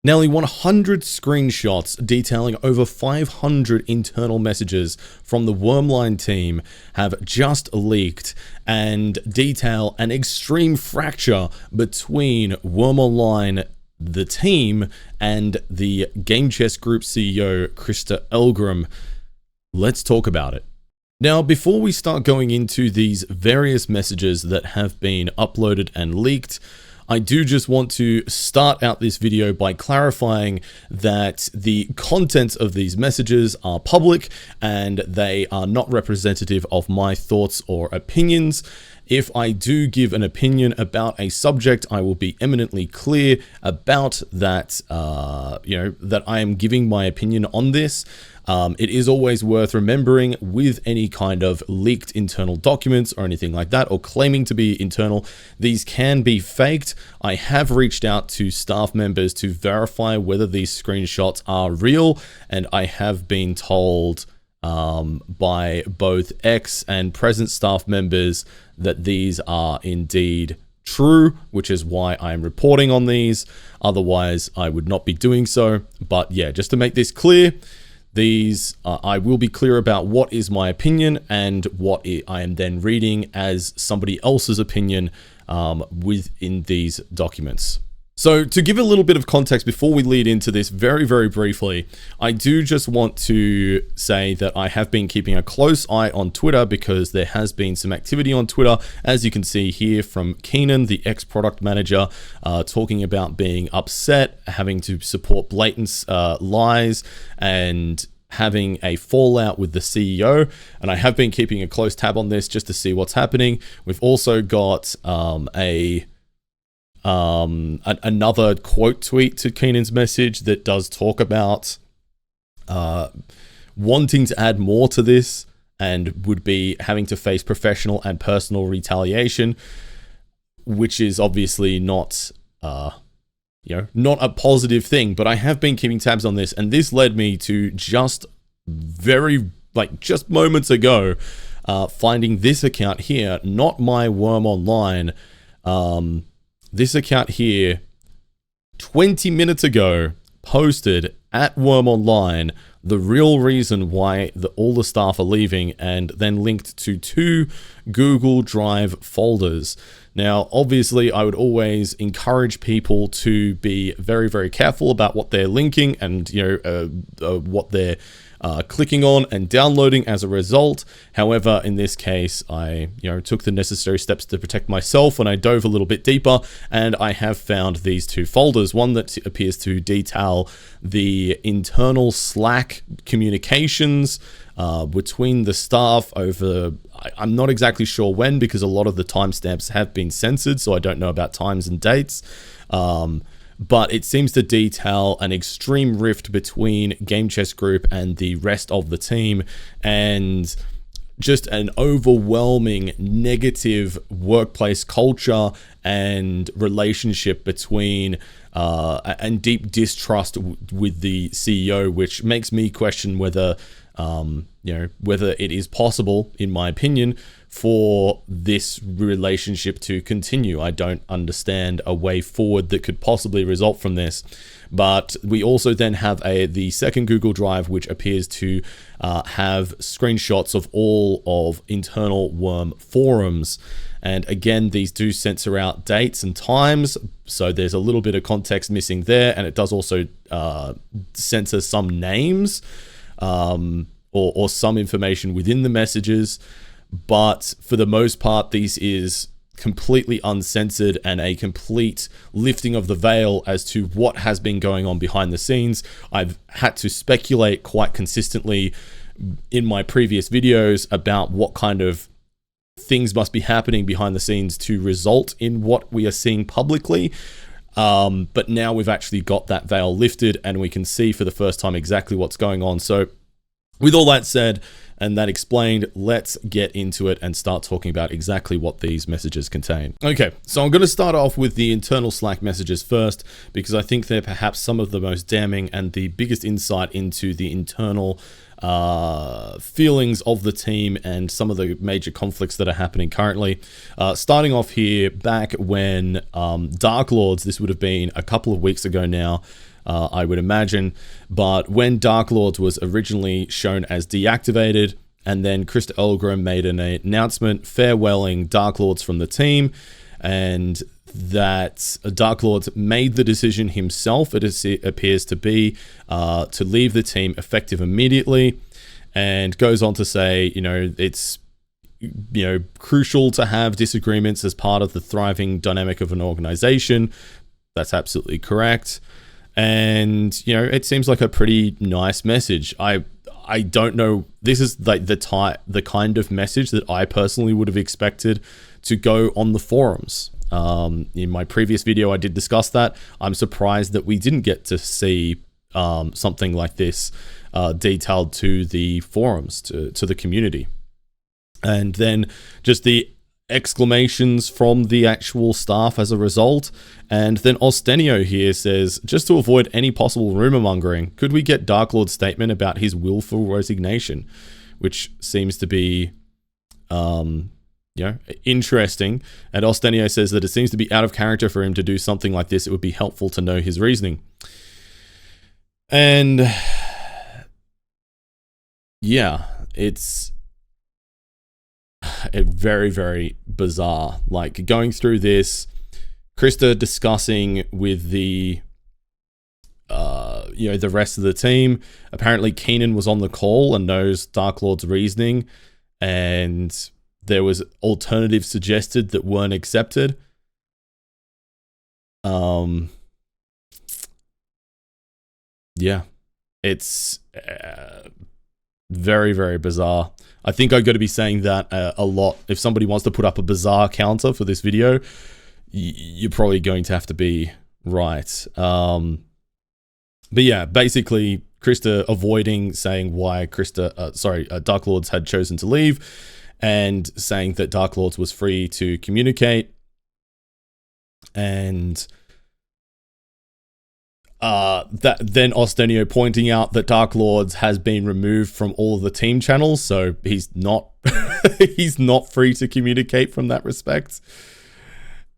Nearly 100 screenshots detailing over 500 internal messages from the Wurm Online team have just leaked and detail an extreme fracture between Wurm Online, the team, and the Game Chess Group CEO, Krista. Let's talk about it. Now, before we start going into these various messages that have been uploaded and leaked, I do just want to start out this video by clarifying that the contents of these messages are public and they are not representative of my thoughts or opinions. If I do give an opinion about a subject, I will be eminently clear about that, that I am giving my opinion on this. It is always worth remembering with any kind of leaked internal documents or anything like that, or claiming to be internal, these can be faked. I have reached out to staff members to verify whether these screenshots are real, and I have been told by both ex and present staff members that these are indeed true, which is why I'm reporting on these. Otherwise, I would not be doing so. But yeah, just to make this clear, these I will be clear about what is my opinion and what I am then reading as somebody else's opinion within these documents. So to give a little bit of context before we lead into this very, very briefly, I do just want to say that I have been keeping a close eye on Twitter because there has been some activity on Twitter, as you can see here from Keenan, the ex-product manager, talking about being upset, having to support blatant lies, and having a fallout with the CEO. And I have been keeping a close tab on this just to see what's happening. We've also got another quote tweet to Keenan's message that does talk about wanting to add more to this and would be having to face professional and personal retaliation, which is obviously not not a positive thing. But I have been keeping tabs on this, and this led me to just moments ago finding this account here, not my Wurm Online. This account here, 20 minutes ago, posted at Wurm Online the real reason why all the staff are leaving, and then linked to 2 Google Drive folders. Now, obviously, I would always encourage people to be very, very careful about what they're linking and what they're clicking on and downloading as a result. However, in this case, I took the necessary steps to protect myself, and I dove a little bit deeper, and I have found these 2 folders. One that appears to detail the internal Slack communications between the staff over, I'm not exactly sure when, because a lot of the timestamps have been censored, so I don't know about times and dates. But it seems to detail an extreme rift between Game Chess Group and the rest of the team, and just an overwhelming negative workplace culture and relationship between and deep distrust with the CEO, which makes me question whether whether it is possible, in my opinion, for this relationship to continue. I don't understand a way forward that could possibly result from this. But we also then have the second Google Drive, which appears to have screenshots of all of internal Wurm forums. And again, these do censor out dates and times, so there's a little bit of context missing there. And it does also censor some names or some information within the messages. But for the most part, this is completely uncensored and a complete lifting of the veil as to what has been going on behind the scenes. I've had to speculate quite consistently in my previous videos about what kind of things must be happening behind the scenes to result in what we are seeing publicly. But now we've actually got that veil lifted, and we can see for the first time exactly what's going on. So with all that said, and that explained, let's get into it and start talking about exactly what these messages contain. Okay, so I'm going to start off with the internal Slack messages first, because I think they're perhaps some of the most damning and the biggest insight into the internal feelings of the team and some of the major conflicts that are happening currently. Starting off here, back when Dark Lords, this would have been a couple of weeks ago now, I would imagine. But when Dark Lords was originally shown as deactivated, and then Krista Elgrim made an announcement farewelling Dark Lords from the team, and that Dark Lords made the decision himself, it appears to be, to leave the team effective immediately, and goes on to say, it's crucial to have disagreements as part of the thriving dynamic of an organization. That's absolutely correct. And, it seems like a pretty nice message. I don't know. This is like the kind of message that I personally would have expected to go on the forums. In my previous video, I did discuss that. I'm surprised that we didn't get to see something like this detailed to the forums, to the community. And then just the exclamations from the actual staff as a result. And then Ostenio here says, just to avoid any possible rumor mongering, could we get Dark Lord's statement about his willful resignation? Which seems to be, interesting. And Ostenio says that it seems to be out of character for him to do something like this. It would be helpful to know his reasoning. And yeah, it's very, very bizarre. Like, going through this, Krista discussing with the the rest of the team. Apparently Keenan was on the call and knows Dark Lord's reasoning, and there was alternatives suggested that weren't accepted. Yeah, it's very, very bizarre. I think I've got to be saying that a lot. If somebody wants to put up a bizarre counter for this video, you're probably going to have to be right. But yeah, basically, Krista avoiding saying why Dark Lords had chosen to leave, and saying that Dark Lords was free to communicate, and that then Ostenio pointing out that Dark Lords has been removed from all of the team channels, so he's not he's not free to communicate from that respect.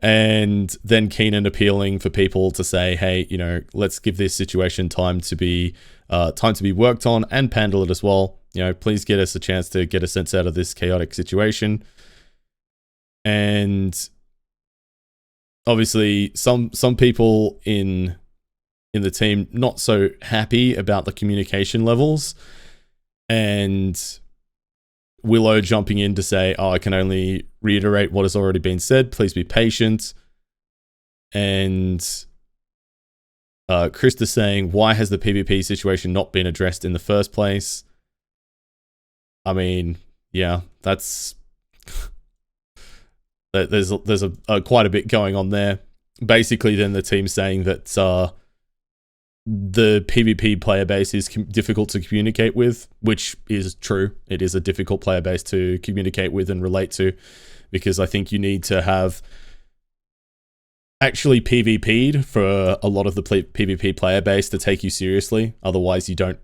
And then Keenan appealing for people to say, hey, let's give this situation time to be worked on, and Pandal it as well. Please get us a chance to get a sense out of this chaotic situation. And obviously some people in the team not so happy about the communication levels, and Willow jumping in to say, I can only reiterate what has already been said. Please be patient. And Krista saying, why has the PvP situation not been addressed in the first place? I mean, yeah, that's... there's quite a bit going on there. Basically, then the team saying that the PvP player base is difficult to communicate with, which is true. It is a difficult player base to communicate with and relate to, because I think you need to have actually PvP'd for a lot of the PvP player base to take you seriously. Otherwise, you don't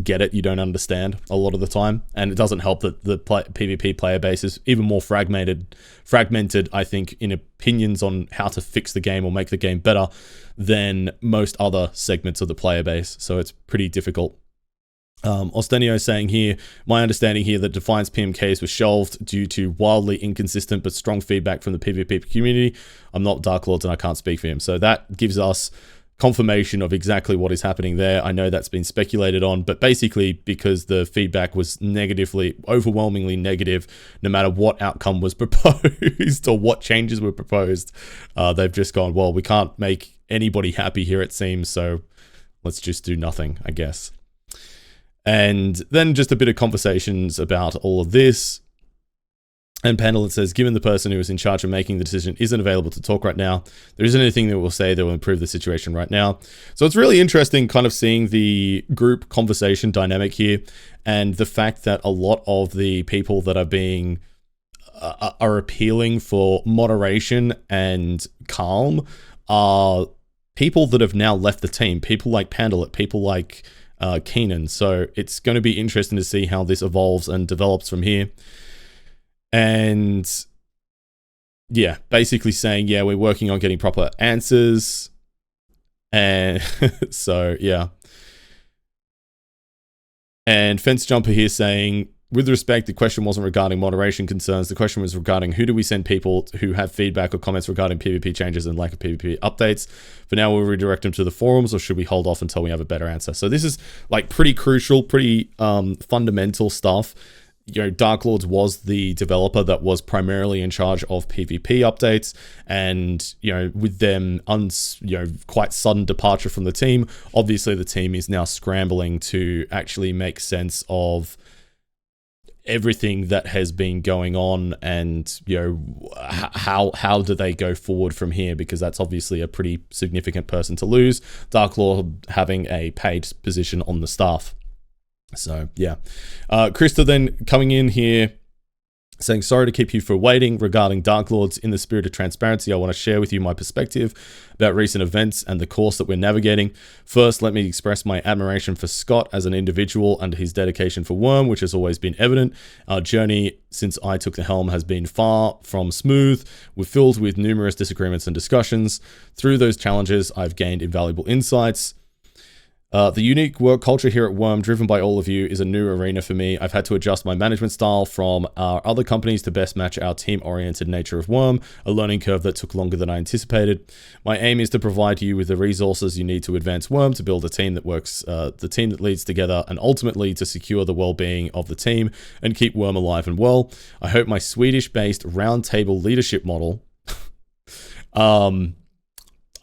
get it, you don't understand a lot of the time, and it doesn't help that the PvP player base is even more fragmented, I think, in opinions on how to fix the game or make the game better than most other segments of the player base. So it's pretty difficult. Ostenio saying here, my understanding here that Defiance PMKs was shelved due to wildly inconsistent but strong feedback from the PvP community. I'm not Dark Lords and I can't speak for him. So that gives us confirmation of exactly what is happening there. I know that's been speculated on, but basically because the feedback was overwhelmingly negative, no matter what outcome was proposed or what changes were proposed, they've just gone, well, we can't make anybody happy here, it seems, so let's just do nothing, I guess. And then just a bit of conversations about all of this. And Pandal says, given the person who is in charge of making the decision isn't available to talk right now, there isn't anything that will say that will improve the situation right now. So it's really interesting kind of seeing the group conversation dynamic here, and the fact that a lot of the people that are appealing for moderation and calm are people that have now left the team, people like Pandal, people like Keenan. So it's going to be interesting to see how this evolves and develops from here. And yeah, basically saying, yeah, we're working on getting proper answers. And so, yeah. And Fence Jumper here saying, with respect, the question wasn't regarding moderation concerns. The question was regarding who do we send people who have feedback or comments regarding PvP changes and lack of PvP updates. For now, we'll redirect them to the forums, or should we hold off until we have a better answer? So this is like pretty crucial, pretty fundamental stuff. You know, Dark Lords was the developer that was primarily in charge of PvP updates, and you know, with them quite sudden departure from the team, obviously the team is now scrambling to actually make sense of everything that has been going on, and you know, how do they go forward from here, because that's obviously a pretty significant person to lose, Dark Lord having a paid position on the staff. So yeah, Krista then coming in here saying, sorry to keep you for waiting regarding Dark Lords. In the spirit of transparency, I want to share with you my perspective about recent events and the course that we're navigating. First, let me express my admiration for Scott as an individual and his dedication for Wurm, which has always been evident. Our journey since I took the helm has been far from smooth. We're filled with numerous disagreements and discussions. Through those challenges, I've gained invaluable insights. The unique work culture here at Wurm, driven by all of you, is a new arena for me. I've had to adjust my management style from our other companies to best match our team-oriented nature of Wurm, a learning curve that took longer than I anticipated. My aim is to provide you with the resources you need to advance Wurm, to build a team that works, the team that leads together, and ultimately to secure the well-being of the team and keep Wurm alive and well. I hope my Swedish-based roundtable leadership model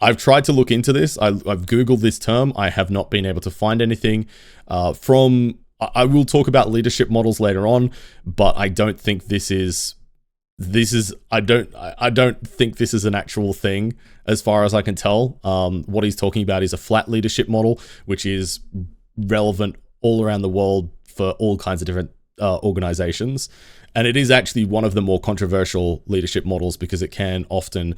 I've tried to look into this. I've Googled this term. I have not been able to find anything I will talk about leadership models later on, but I don't think I don't think this is an actual thing as far as I can tell. What he's talking about is a flat leadership model, which is relevant all around the world for all kinds of different organizations. And it is actually one of the more controversial leadership models because it can often,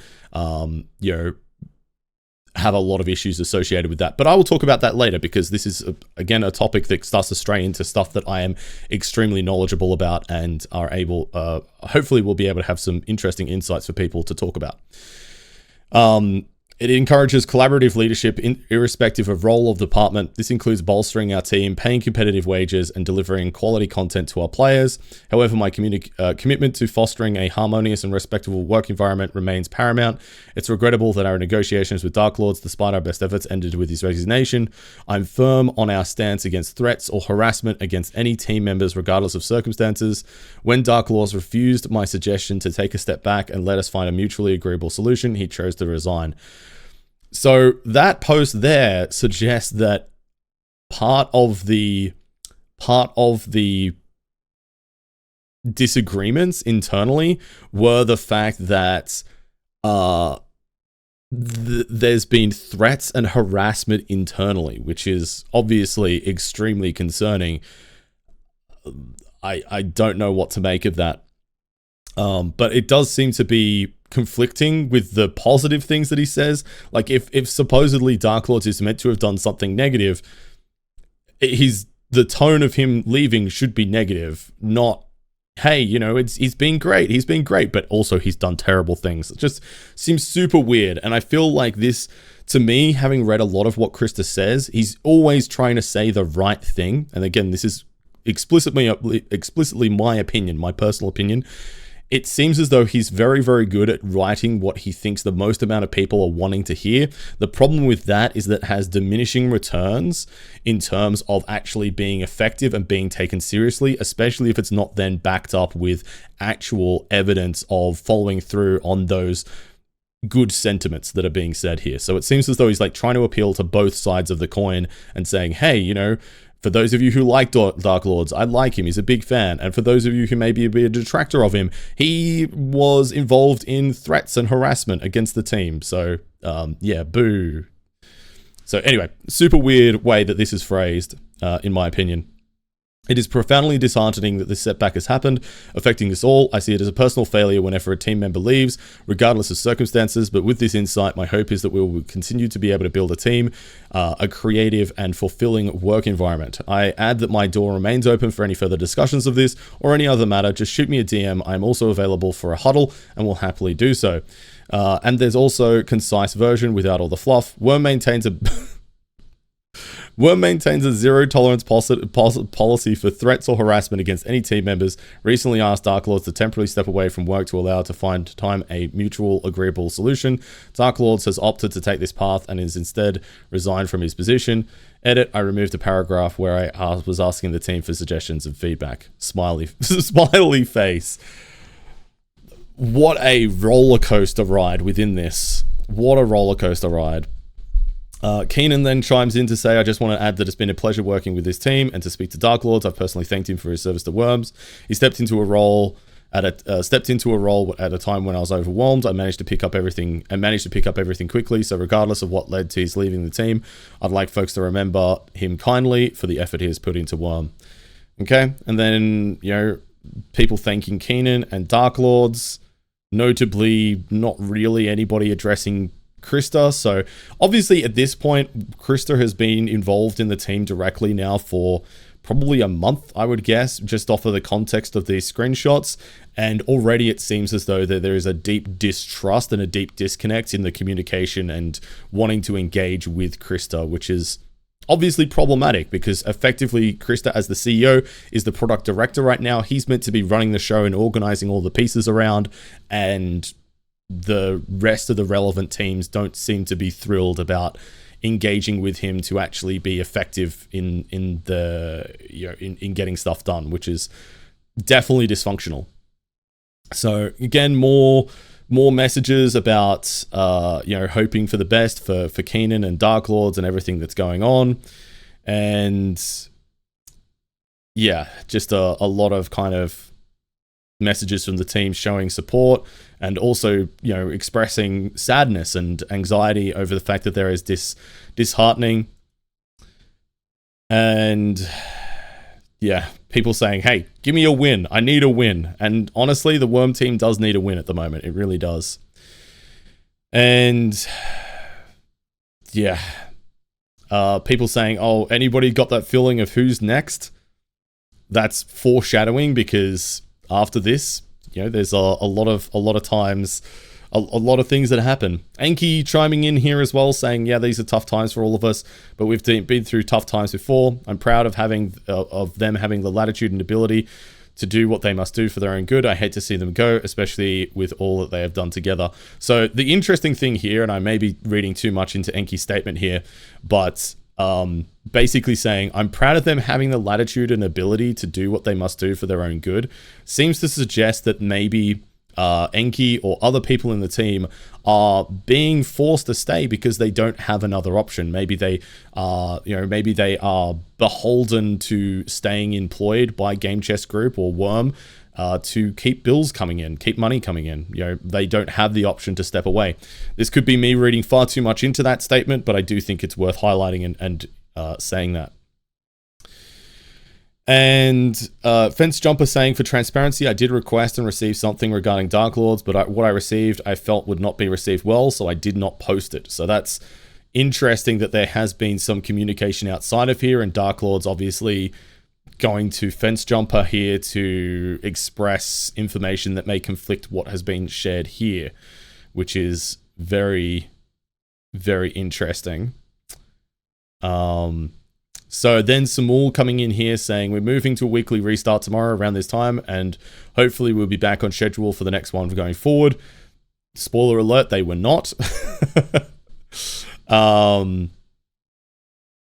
have a lot of issues associated with that. But I will talk about that later because this is, again, a topic that starts to stray into stuff that I am extremely knowledgeable about and are able, hopefully we'll be able to have some interesting insights for people to talk about. It encourages collaborative leadership irrespective of role of department. This includes bolstering our team, paying competitive wages, and delivering quality content to our players. However, my commitment to fostering a harmonious and respectable work environment remains paramount. It's regrettable that our negotiations with Dark Lords, despite our best efforts, ended with his resignation. I'm firm on our stance against threats or harassment against any team members, regardless of circumstances. When Dark Lords refused my suggestion to take a step back and let us find a mutually agreeable solution, he chose to resign. So that post there suggests that part of the disagreements internally were the fact that there's been threats and harassment internally, which is obviously extremely concerning. I don't know what to make of that. But it does seem to be conflicting with the positive things that he says. Like if supposedly Dark Lords is meant to have done something negative, the tone of him leaving should be negative, not, hey, he's been great, but also he's done terrible things. It just seems super weird. And I feel like this, to me, having read a lot of what Krista says, he's always trying to say the right thing. And again, this is explicitly my opinion, my personal opinion. It seems as though he's very, very good at writing what he thinks the most amount of people are wanting to hear. The problem with that is that it has diminishing returns in terms of actually being effective and being taken seriously, especially if it's not then backed up with actual evidence of following through on those good sentiments that are being said here. So it seems as though he's like trying to appeal to both sides of the coin and saying, hey, for those of you who like Dark Lords, I like him. He's a big fan. And for those of you who may be a detractor of him, he was involved in threats and harassment against the team. So, yeah, boo. So anyway, super weird way that this is phrased, in my opinion. It is profoundly disheartening that this setback has happened, affecting us all. I see it as a personal failure whenever a team member leaves, regardless of circumstances. But with this insight, my hope is that we will continue to be able to build a team, a creative and fulfilling work environment. I add that my door remains open for any further discussions of this or any other matter. Just shoot me a DM. I'm also available for a huddle and will happily do so. And there's also concise version without all the fluff. Wurm maintains a zero tolerance policy for threats or harassment against any team members. Recently asked Dark Lords to temporarily step away from work to allow to find time a mutual agreeable solution. Dark Lords has opted to take this path and is instead resigned from his position. Edit, I removed a paragraph where I was asking the team for suggestions and feedback. Smiley face. What a roller coaster ride within this. What a roller coaster ride. Keenan then chimes in to say, I just want to add that it's been a pleasure working with this team and to speak to Dark Lords. I've personally thanked him for his service to Worms. He stepped into a role at a time when I was overwhelmed. I managed to pick up everything quickly. So regardless of what led to his leaving the team, I'd like folks to remember him kindly for the effort he has put into Worm. Okay. And then, people thanking Keenan and Dark Lords, notably not really anybody addressing Krista. So obviously at this point, Krista has been involved in the team directly now for probably a month, I would guess, just off of the context of these screenshots. And already it seems as though that there is a deep distrust and a deep disconnect in the communication and wanting to engage with Krista, which is obviously problematic because effectively Krista as the CEO is the product director right now. He's meant to be running the show and organizing all the pieces around, and the rest of the relevant teams don't seem to be thrilled about engaging with him to actually be effective in getting stuff done, which is definitely dysfunctional. So again, more messages about hoping for the best for Keenan and Dark Lords and everything that's going on, and yeah, just a lot of kind of messages from the team showing support and also expressing sadness and anxiety over the fact that there is this disheartening, and yeah, people saying, hey, give me a win, I need a win. And honestly, the Wurm team does need a win at the moment, it really does. And yeah, people saying, oh, anybody got that feeling of who's next? That's foreshadowing, because after this, there's a lot of times, a lot of things that happen. Enki chiming in here as well, saying, yeah, these are tough times for all of us, but we've been through tough times before. I'm proud of them having the latitude and ability to do what they must do for their own good. I hate to see them go, especially with all that they have done together. So the interesting thing here, and I may be reading too much into Enki's statement here, but basically saying, I'm proud of them having the latitude and ability to do what they must do for their own good, seems to suggest that maybe Enki or other people in the team are being forced to stay because they don't have another option. Maybe they are beholden to staying employed by Game Chest Group or Wurm to keep bills coming in, keep money coming in. They don't have the option to step away. This could be me reading far too much into that statement, but I do think it's worth highlighting and saying that. And Fence Jumper saying, for transparency, I did request and receive something regarding Dark Lords, but what I received I felt would not be received well, so I did not post it. So that's interesting that there has been some communication outside of here, and Dark Lords obviously going to Fence Jumper here to express information that may conflict what has been shared here, which is very, very interesting. So then Samul coming in here saying, we're moving to a weekly restart tomorrow around this time, and hopefully we'll be back on schedule for the next one going forward. Spoiler alert, they were not.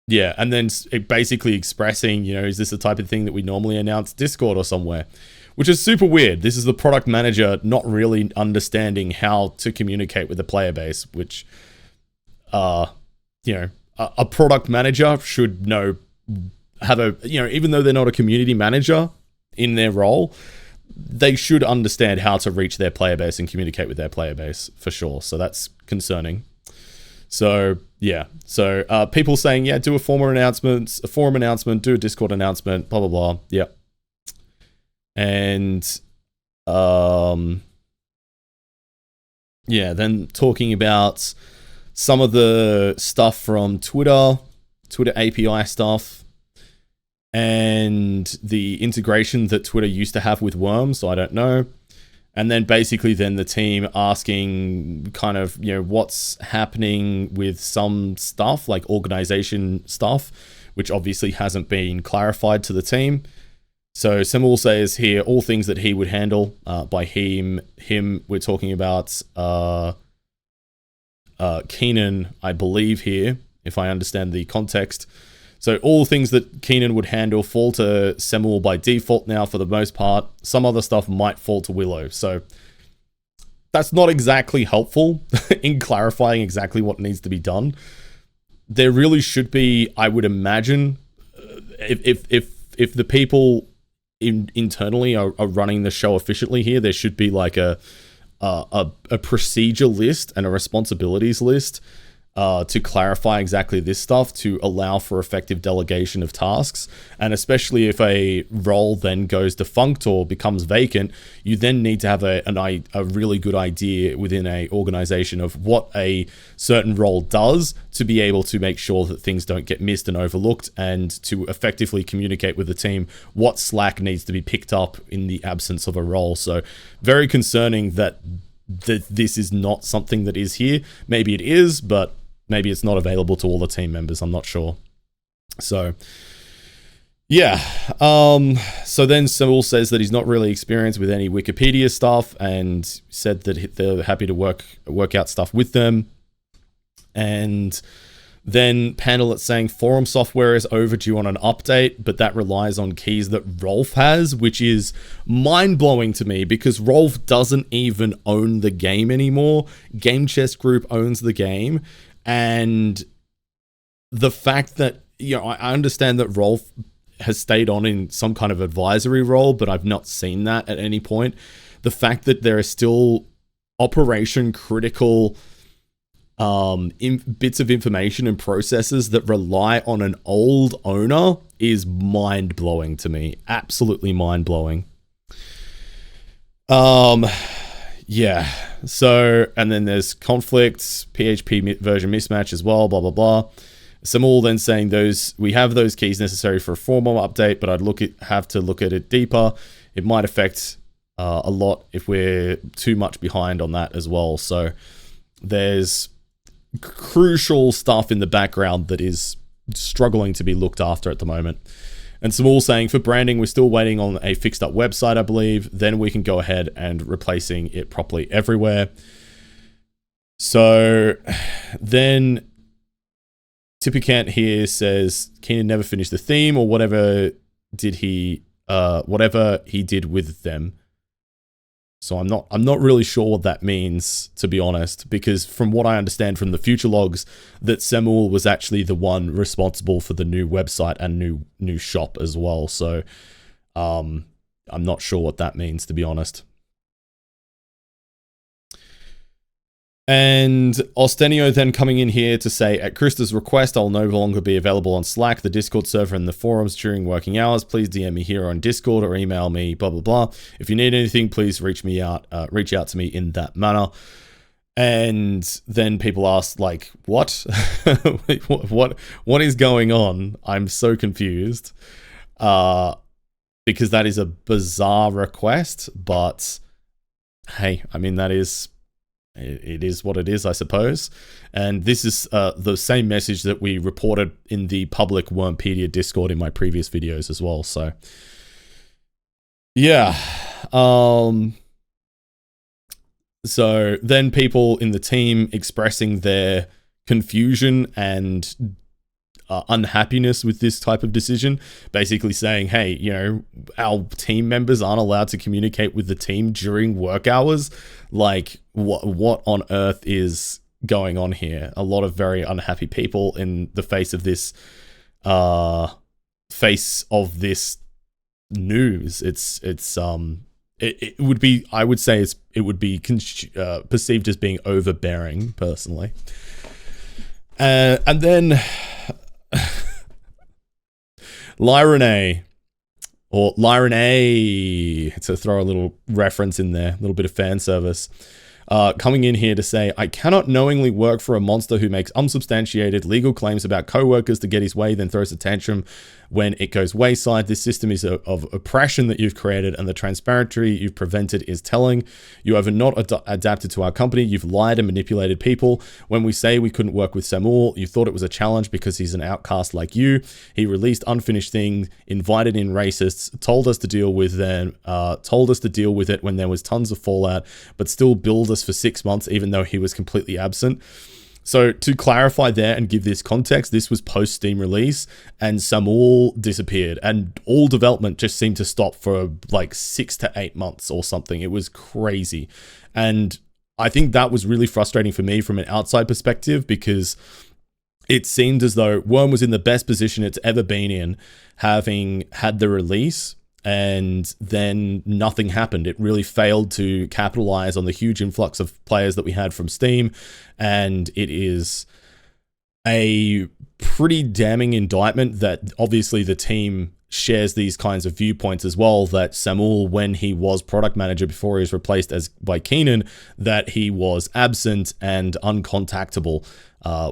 Yeah, and then basically expressing, is this the type of thing that we normally announce Discord or somewhere? Which is super weird. This is the product manager not really understanding how to communicate with the player base, which, a product manager should even though they're not a community manager in their role, they should understand how to reach their player base and communicate with their player base for sure. So that's concerning. So yeah, so people saying, yeah, do a forum announcement, do a Discord announcement, blah, blah, blah. Yeah. And yeah, then talking about some of the stuff from Twitter API stuff, and the integration that Twitter used to have with Wurm, so I don't know. And then basically then the team asking kind of, you know, what's happening with some stuff like organization stuff, which obviously hasn't been clarified to the team. So Semul says here, all things that he would handle. By him, we're talking about Keenan, I believe here, if I understand the context. So all things that Keenan would handle fall to Semul by default now for the most part. Some other stuff might fall to Willow. So that's not exactly helpful in clarifying exactly what needs to be done. There really should be, I would imagine, if the people internally are running the show efficiently here, there should be like a procedure list and a responsibilities list to clarify exactly this stuff, to allow for effective delegation of tasks. And especially if a role then goes defunct or becomes vacant, you then need to have a really good idea within a organization of what a certain role does to be able to make sure that things don't get missed and overlooked, and to effectively communicate with the team what slack needs to be picked up in the absence of a role. So very concerning that this is not something that is here. Maybe it is, but maybe it's not available to all the team members. I'm not sure. So, yeah. So then Saul says that he's not really experienced with any Wikipedia stuff, and said that they're happy to work out stuff with them. And then Pandalet's saying forum software is overdue on an update, but that relies on keys that Rolf has, which is mind-blowing to me because Rolf doesn't even own the game anymore. Game Chest Group owns the game. And the fact that, you know, I understand that Rolf has stayed on in some kind of advisory role, but I've not seen that at any point. The fact that there are still operation critical bits of information and processes that rely on an old owner is mind-blowing to me. Absolutely mind-blowing. Yeah. So, and then there's conflicts, PHP version mismatch as well, blah, blah, blah. Samul then saying we have those keys necessary for a formal update, but I'd have to look at it deeper. It might affect a lot if we're too much behind on that as well. So there's crucial stuff in the background that is struggling to be looked after at the moment. And Samul saying, for branding, we're still waiting on a fixed up website, I believe. Then we can go ahead and replacing it properly everywhere. So then Tippicant here says, Keenan never finished the theme or whatever he did with them. So I'm not really sure what that means, to be honest, because from what I understand from the future logs, that Semul was actually the one responsible for the new website and new shop as well. So I'm not sure what that means, to be honest. And Ostenio then coming in here to say, at Krista's request, I'll no longer be available on Slack, the Discord server, and the forums during working hours. Please DM me here on Discord or email me, blah, blah, blah. If you need anything, please reach out to me in that manner. And then people ask, like, what? what is going on? I'm so confused. Because that is a bizarre request, but hey, I mean, it is what it is, I suppose. And this is the same message that we reported in the public Wurmpedia Discord in my previous videos as well. So, yeah. So then people in the team expressing their confusion and unhappiness with this type of decision, basically saying, hey, you know, our team members aren't allowed to communicate with the team during work hours. Like, what on earth is going on here? A lot of very unhappy people in the face of this news. It would be, I would say it would be perceived as being overbearing, personally. And then Lyrene, to throw a little reference in there, a little bit of fan service. coming in here to say, I cannot knowingly work for a monster who makes unsubstantiated legal claims about co-workers to get his way, then throws a tantrum when it goes wayside. This system is of oppression that you've created, and the transparency you've prevented is telling. You have not adapted to our company. You've lied and manipulated people. When we say we couldn't work with Samuel, you thought it was a challenge because he's an outcast like you. He released unfinished things, invited in racists, told us to deal with them, told us to deal with it when there was tons of fallout, but still billed us for 6 months, even though he was completely absent. So to clarify there and give this context, this was post Steam release, and Samuel disappeared, and all development just seemed to stop for like 6 to 8 months or something. It was crazy. And I think that was really frustrating for me from an outside perspective, because it seemed as though Wurm was in the best position it's ever been in, having had the release, and then nothing happened. It really failed to capitalize on the huge influx of players that we had from Steam, and it is a pretty damning indictment that obviously the team shares these kinds of viewpoints as well, that Samuel, when he was product manager before he was replaced by Keenan, that he was absent and uncontactable,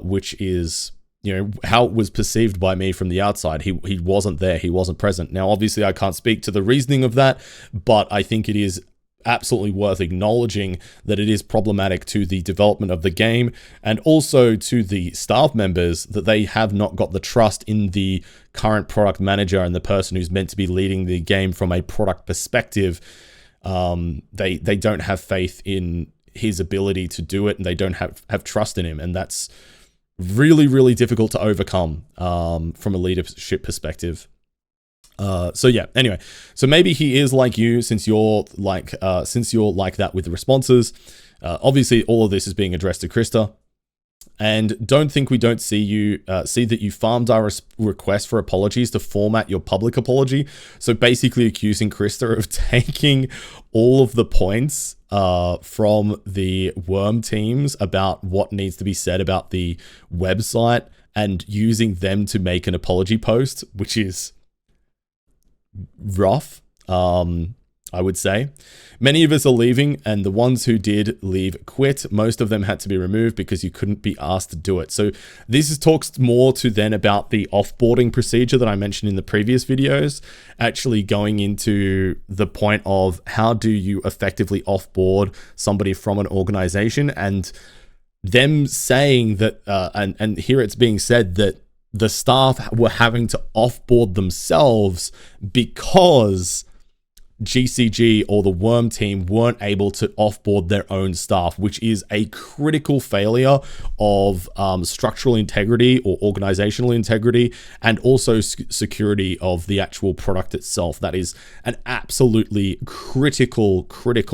which is, you know, how it was perceived by me from the outside. He wasn't there. He wasn't present. Now, obviously, I can't speak to the reasoning of that, but I think it is absolutely worth acknowledging that it is problematic to the development of the game, and also to the staff members, that they have not got the trust in the current product manager and the person who's meant to be leading the game from a product perspective. They don't have faith in his ability to do it, and they don't have trust in him, and that's really, really difficult to overcome from a leadership perspective. So yeah, anyway, so maybe he is like you, since you're like that with the responses. Obviously, all of this is being addressed to Krista. And don't think we don't see that you farmed our request for apologies to format your public apology. So basically accusing Krista of taking all of the points from the Wurm teams about what needs to be said about the website and using them to make an apology post, which is rough, I would say. Many of us are leaving, and the ones who did leave quit. Most of them had to be removed because you couldn't be asked to do it. So this talks more to then about the offboarding procedure that I mentioned in the previous videos, actually going into the point of how do you effectively offboard somebody from an organization, and them saying that, and here it's being said that the staff were having to offboard themselves because GCG or the Wurm team weren't able to offboard their own staff, which is a critical failure of structural integrity or organizational integrity, and also security of the actual product itself. That is an absolutely critical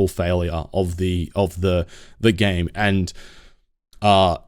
failure of the game. And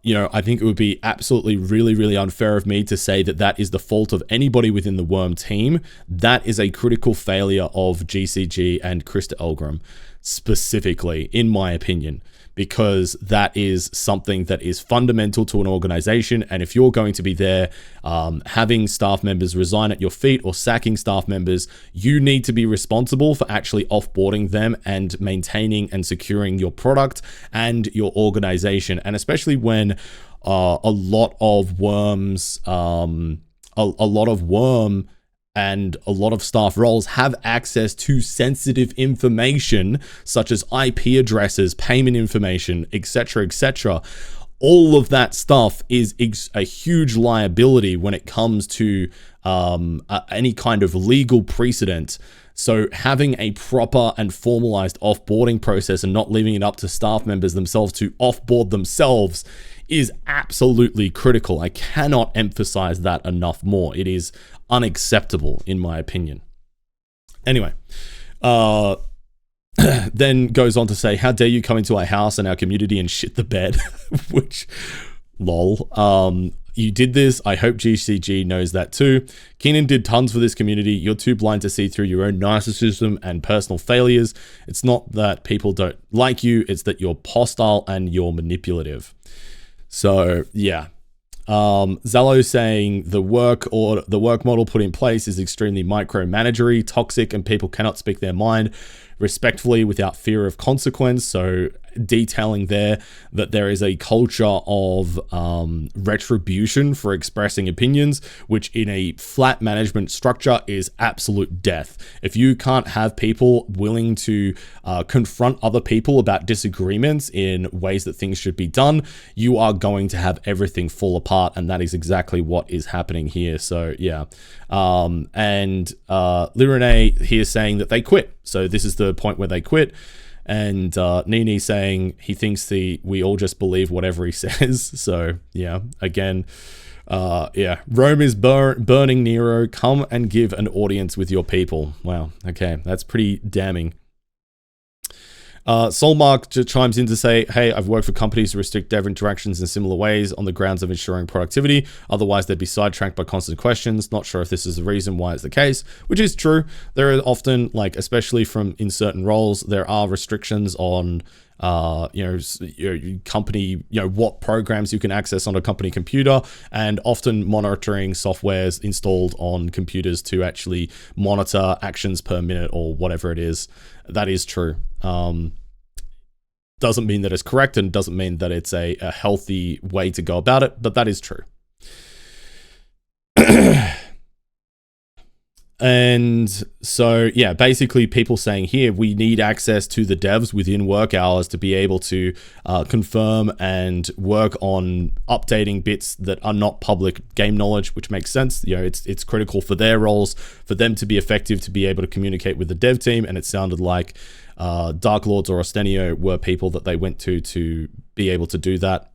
you know, I think it would be absolutely really unfair of me to say that that is the fault of anybody within the Wurm team. That is a critical failure of GCG and Krista Elgram specifically, in my opinion, because that is something that is fundamental to an organization. And if you're going to be there having staff members resign at your feet or sacking staff members, you need to be responsible for actually offboarding them and maintaining and securing your product and your organization. And especially when a lot of Wurm and a lot of staff roles have access to sensitive information such as IP addresses, payment information, etc. All of that stuff is a huge liability when it comes to any kind of legal precedent. So having a proper and formalized offboarding process and not leaving it up to staff members themselves to offboard themselves is absolutely critical. I cannot emphasize that enough more. It is unacceptable, in my opinion. Anyway, then goes on to say, how dare you come into our house and our community and shit the bed, which, lol. You did this. I hope GCG knows that too. Keenan did tons for this community. You're too blind to see through your own narcissism and personal failures. It's not that people don't like you. It's that you're hostile and you're manipulative. So yeah. Zalo saying the work model put in place is extremely micromanagery, toxic, and people cannot speak their mind respectfully without fear of consequence. So detailing there that there is a culture of retribution for expressing opinions, which in a flat management structure is absolute death. If you can't have people willing to confront other people about disagreements in ways that things should be done, you are going to have everything fall apart, and that is exactly what is happening here. So yeah, and Lirene here saying that they quit. So this is the point where they quit. And Nini saying he thinks we all just believe whatever he says. So yeah, again, yeah, Rome is burning Nero. Come and give an audience with your people. Wow, okay, that's pretty damning. Solmark chimes in to say, hey, I've worked for companies to restrict dev interactions in similar ways on the grounds of ensuring productivity. Otherwise, they'd be sidetracked by constant questions. Not sure if this is the reason why it's the case, which is true. There are often, like, especially from in certain roles, there are restrictions on, your company, what programs you can access on a company computer, and often monitoring softwares installed on computers to actually monitor actions per minute or whatever it is. That is true. Doesn't mean that it's correct, and doesn't mean that it's a healthy way to go about it, but that is true. And so, yeah, basically people saying here, we need access to the devs within work hours to be able to confirm and work on updating bits that are not public game knowledge, which makes sense. It's critical for their roles, for them to be effective, to be able to communicate with the dev team. And it sounded like Dark Lords or Ostenio were people that they went to be able to do that.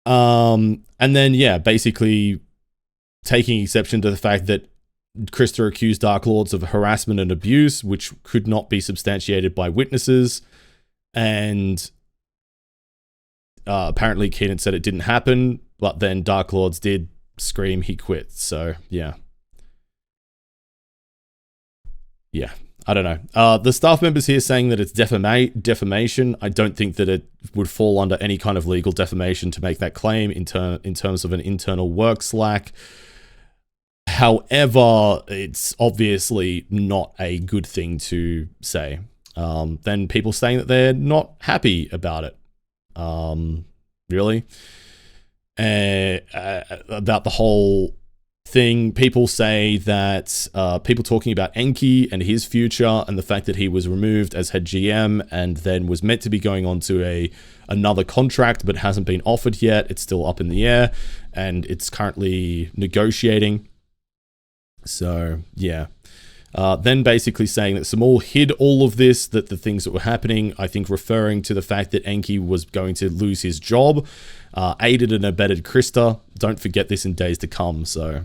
And then, yeah, basically taking exception to the fact that Krista accused Dark Lords of harassment and abuse, which could not be substantiated by witnesses. And apparently Keenan said it didn't happen, but then Dark Lords did scream he quit. So, yeah. Yeah, I don't know. The staff members here saying that it's defamation. I don't think that it would fall under any kind of legal defamation to make that claim in terms of an internal work Slack. However, it's obviously not a good thing to say. Then people saying that they're not happy about it. Really? About the whole thing, people say that people talking about Enki and his future and the fact that he was removed as head GM and then was meant to be going on to another contract but hasn't been offered yet. It's still up in the air and it's currently negotiating. So, yeah. Then basically saying that Samul hid all of this, that the things that were happening, I think referring to the fact that Enki was going to lose his job, aided and abetted Krista. Don't forget this in days to come. So,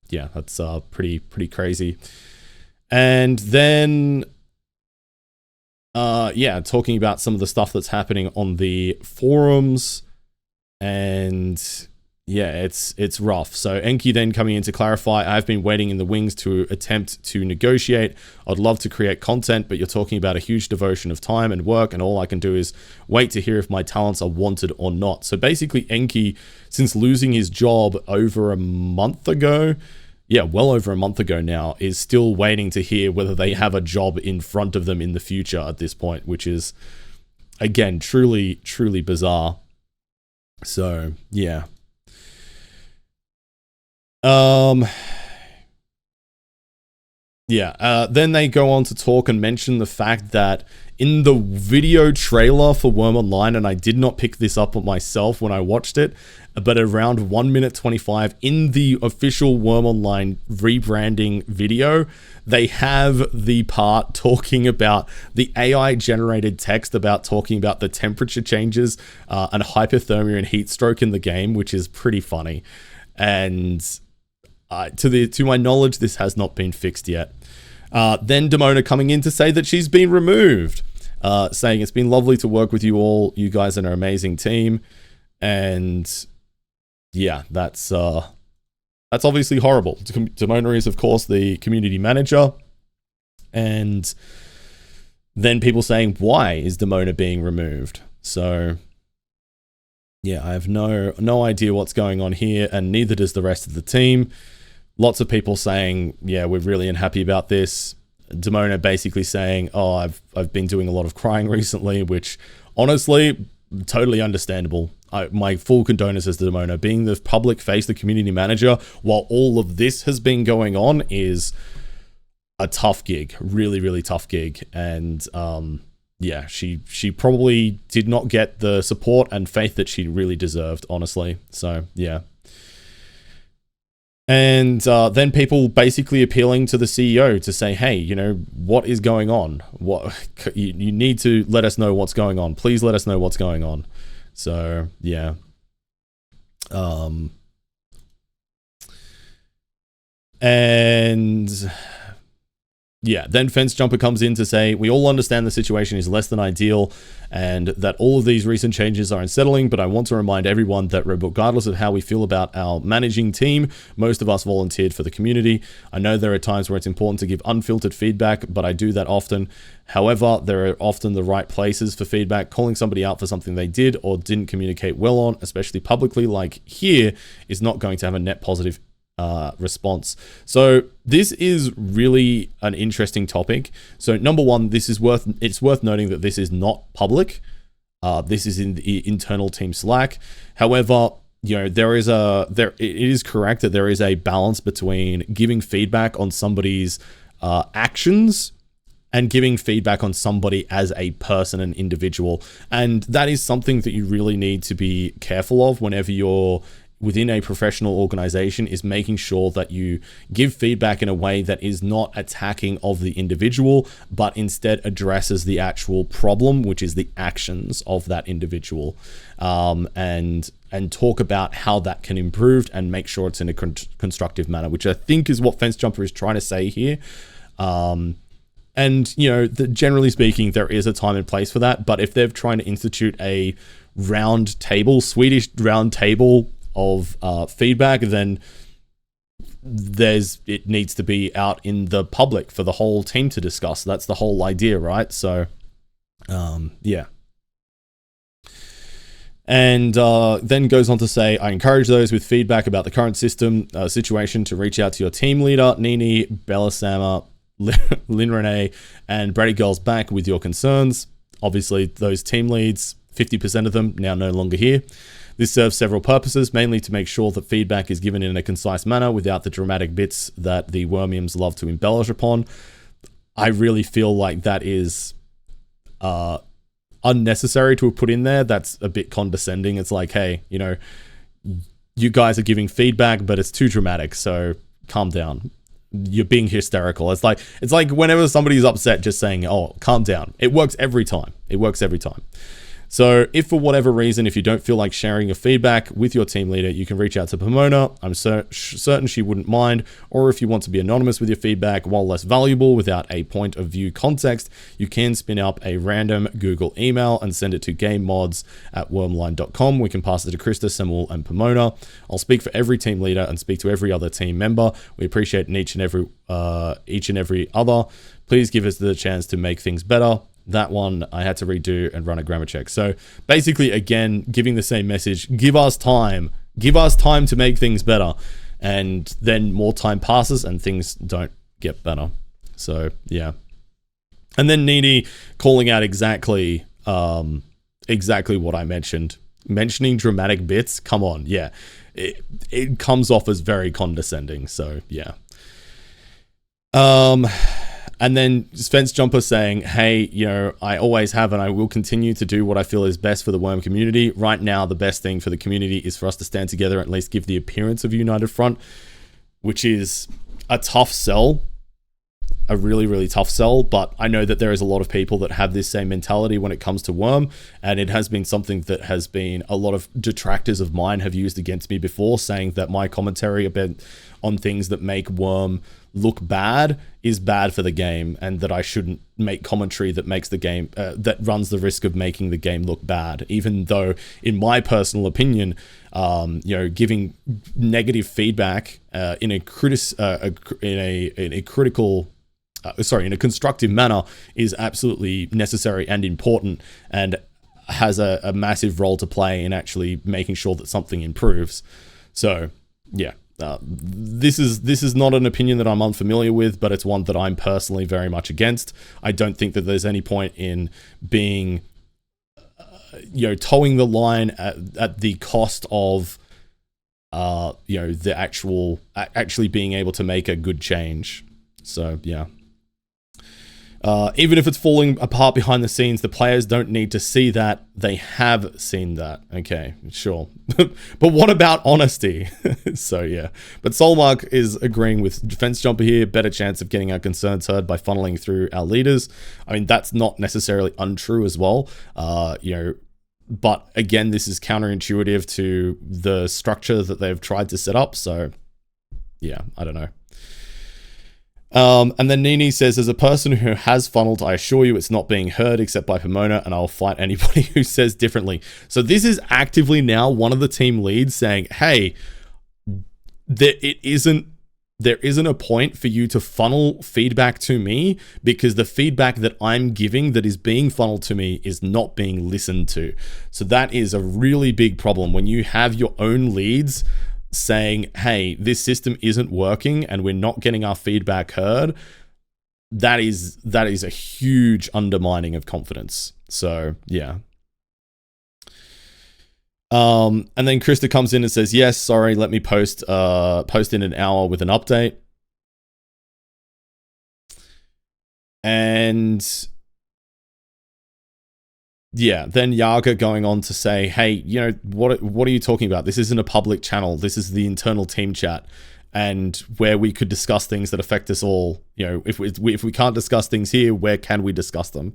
yeah, that's pretty crazy. And then, yeah, talking about some of the stuff that's happening on the forums, and yeah, it's rough. So Enki then coming in to clarify, I've been waiting in the wings to attempt to negotiate. I'd love to create content, but you're talking about a huge devotion of time and work, and all I can do is wait to hear if my talents are wanted or not. So basically Enki, since losing his job over a month ago, yeah, well over a month ago now, is still waiting to hear whether they have a job in front of them in the future at this point, which is, again, truly bizarre. So, yeah. Then they go on to talk and mention the fact that in the video trailer for Wurm Online, and I did not pick this up on myself when I watched it, but around 1 minute 25 in the official Wurm Online rebranding video, they have the part talking about the AI generated text about talking about the temperature changes and hypothermia and heat stroke in the game, which is pretty funny. And to my knowledge, this has not been fixed yet. Then Demona coming in to say that she's been removed, saying it's been lovely to work with you all. You guys are an amazing team. And yeah, that's obviously horrible. Demona is, of course, the community manager. And then people saying, why is Demona being removed? So yeah, I have no idea what's going on here, and neither does the rest of the team. Lots of people saying, yeah, we're really unhappy about this. Demona basically saying, oh, I've been doing a lot of crying recently, which honestly, totally understandable. My full condolences to Demona. Being the public face, the community manager, while all of this has been going on, is a tough gig. Really, really tough gig. And yeah, she probably did not get the support and faith that she really deserved, honestly. So yeah. And then people basically appealing to the CEO to say, hey, you know, what is going on? You need to let us know what's going on. Please let us know what's going on. So, yeah. And yeah, then Fence Jumper comes in to say, we all understand the situation is less than ideal and that all of these recent changes are unsettling, but I want to remind everyone that regardless of how we feel about our managing team, most of us volunteered for the community. I know there are times where it's important to give unfiltered feedback, but I do that often. However, there are often the right places for feedback. Calling somebody out for something they did or didn't communicate well on, especially publicly like here, is not going to have a net positive response. So this is really an interesting topic. So number one, it's worth noting that this is not public. This is in the internal team Slack. However, you know, it is correct that there is a balance between giving feedback on somebody's actions and giving feedback on somebody as a person, an individual. And that is something that you really need to be careful of whenever you're within a professional organization, is making sure that you give feedback in a way that is not attacking of the individual, but instead addresses the actual problem, which is the actions of that individual, and talk about how that can improve and make sure it's in a constructive manner, which I think is what Fence Jumper is trying to say here. And, you know, generally speaking, there is a time and place for that, but if they're trying to institute a Swedish round table of feedback, then it needs to be out in the public for the whole team to discuss. That's the whole idea, right? So, yeah. And then goes on to say, I encourage those with feedback about the current situation to reach out to your team leader, Nini, Bellasama, Lynn Renee, and Brady Girls back with your concerns. Obviously, those team leads, 50% of them now no longer here. This serves several purposes, mainly to make sure that feedback is given in a concise manner without the dramatic bits that the Wormiums love to embellish upon. I really feel like that is unnecessary to have put in there. That's a bit condescending. It's like, hey, you know, you guys are giving feedback, but it's too dramatic, so calm down. You're being hysterical. It's like whenever somebody's upset, just saying, oh, calm down. It works every time. It works every time. So if for whatever reason, if you don't feel like sharing your feedback with your team leader, you can reach out to Pomona. I'm certain she wouldn't mind. Or if you want to be anonymous with your feedback, while less valuable without a point of view context, you can spin up a random Google email and send it to gamemods@wurmline.com. We can pass it to Krista, Samuel, and Pomona. I'll speak for every team leader and speak to every other team member. We appreciate each and every other. Please give us the chance to make things better. That one I had to redo and run a grammar check. So basically, again, giving the same message, give us time to make things better. And then more time passes and things don't get better. So yeah. And then Nini calling out exactly what I mentioned. Mentioning dramatic bits, come on, yeah. It comes off as very condescending, so yeah. And then Fence Jumper saying, hey, you know, I always have and I will continue to do what I feel is best for the Wurm community. Right now, the best thing for the community is for us to stand together and at least give the appearance of a united front, which is a tough sell. A really, really tough sell. But I know that there is a lot of people that have this same mentality when it comes to Wurm. And it has been something that has been a lot of detractors of mine have used against me before, saying that my commentary on things that make Wurm look bad is bad for the game, and that I shouldn't make commentary that makes the game that runs the risk of making the game look bad, even though in my personal opinion, you know, giving negative feedback in a constructive manner is absolutely necessary and important, and has a massive role to play in actually making sure that something improves. So yeah, This is not an opinion that I'm unfamiliar with, but it's one that I'm personally very much against. I don't think that there's any point in being, towing the line at the cost of, the actually being able to make a good change. So, yeah. Even if it's falling apart behind the scenes, the players don't need to see that. They have seen that. Okay, sure. But what about honesty? So, yeah. But Solmark is agreeing with Defense Jumper here. Better chance of getting our concerns heard by funneling through our leaders. I mean, that's not necessarily untrue as well. But again, this is counterintuitive to the structure that they've tried to set up. So, yeah, I don't know. And then Nini says, as a person who has funneled, I assure you it's not being heard except by Pomona, and I'll fight anybody who says differently. So this is actively now one of the team leads saying, hey, there isn't a point for you to funnel feedback to me, because the feedback that I'm giving that is being funneled to me is not being listened to. So that is a really big problem when you have your own leads saying, hey, this system isn't working and we're not getting our feedback heard. That is a huge undermining of confidence. So, yeah. And then Krista comes in and says, yes, sorry, let me post in an hour with an update. And yeah, then Yaga going on to say, hey, what are you talking about? This isn't a public channel. This is the internal team chat, and where we could discuss things that affect us all. If we can't discuss things here, where can we discuss them?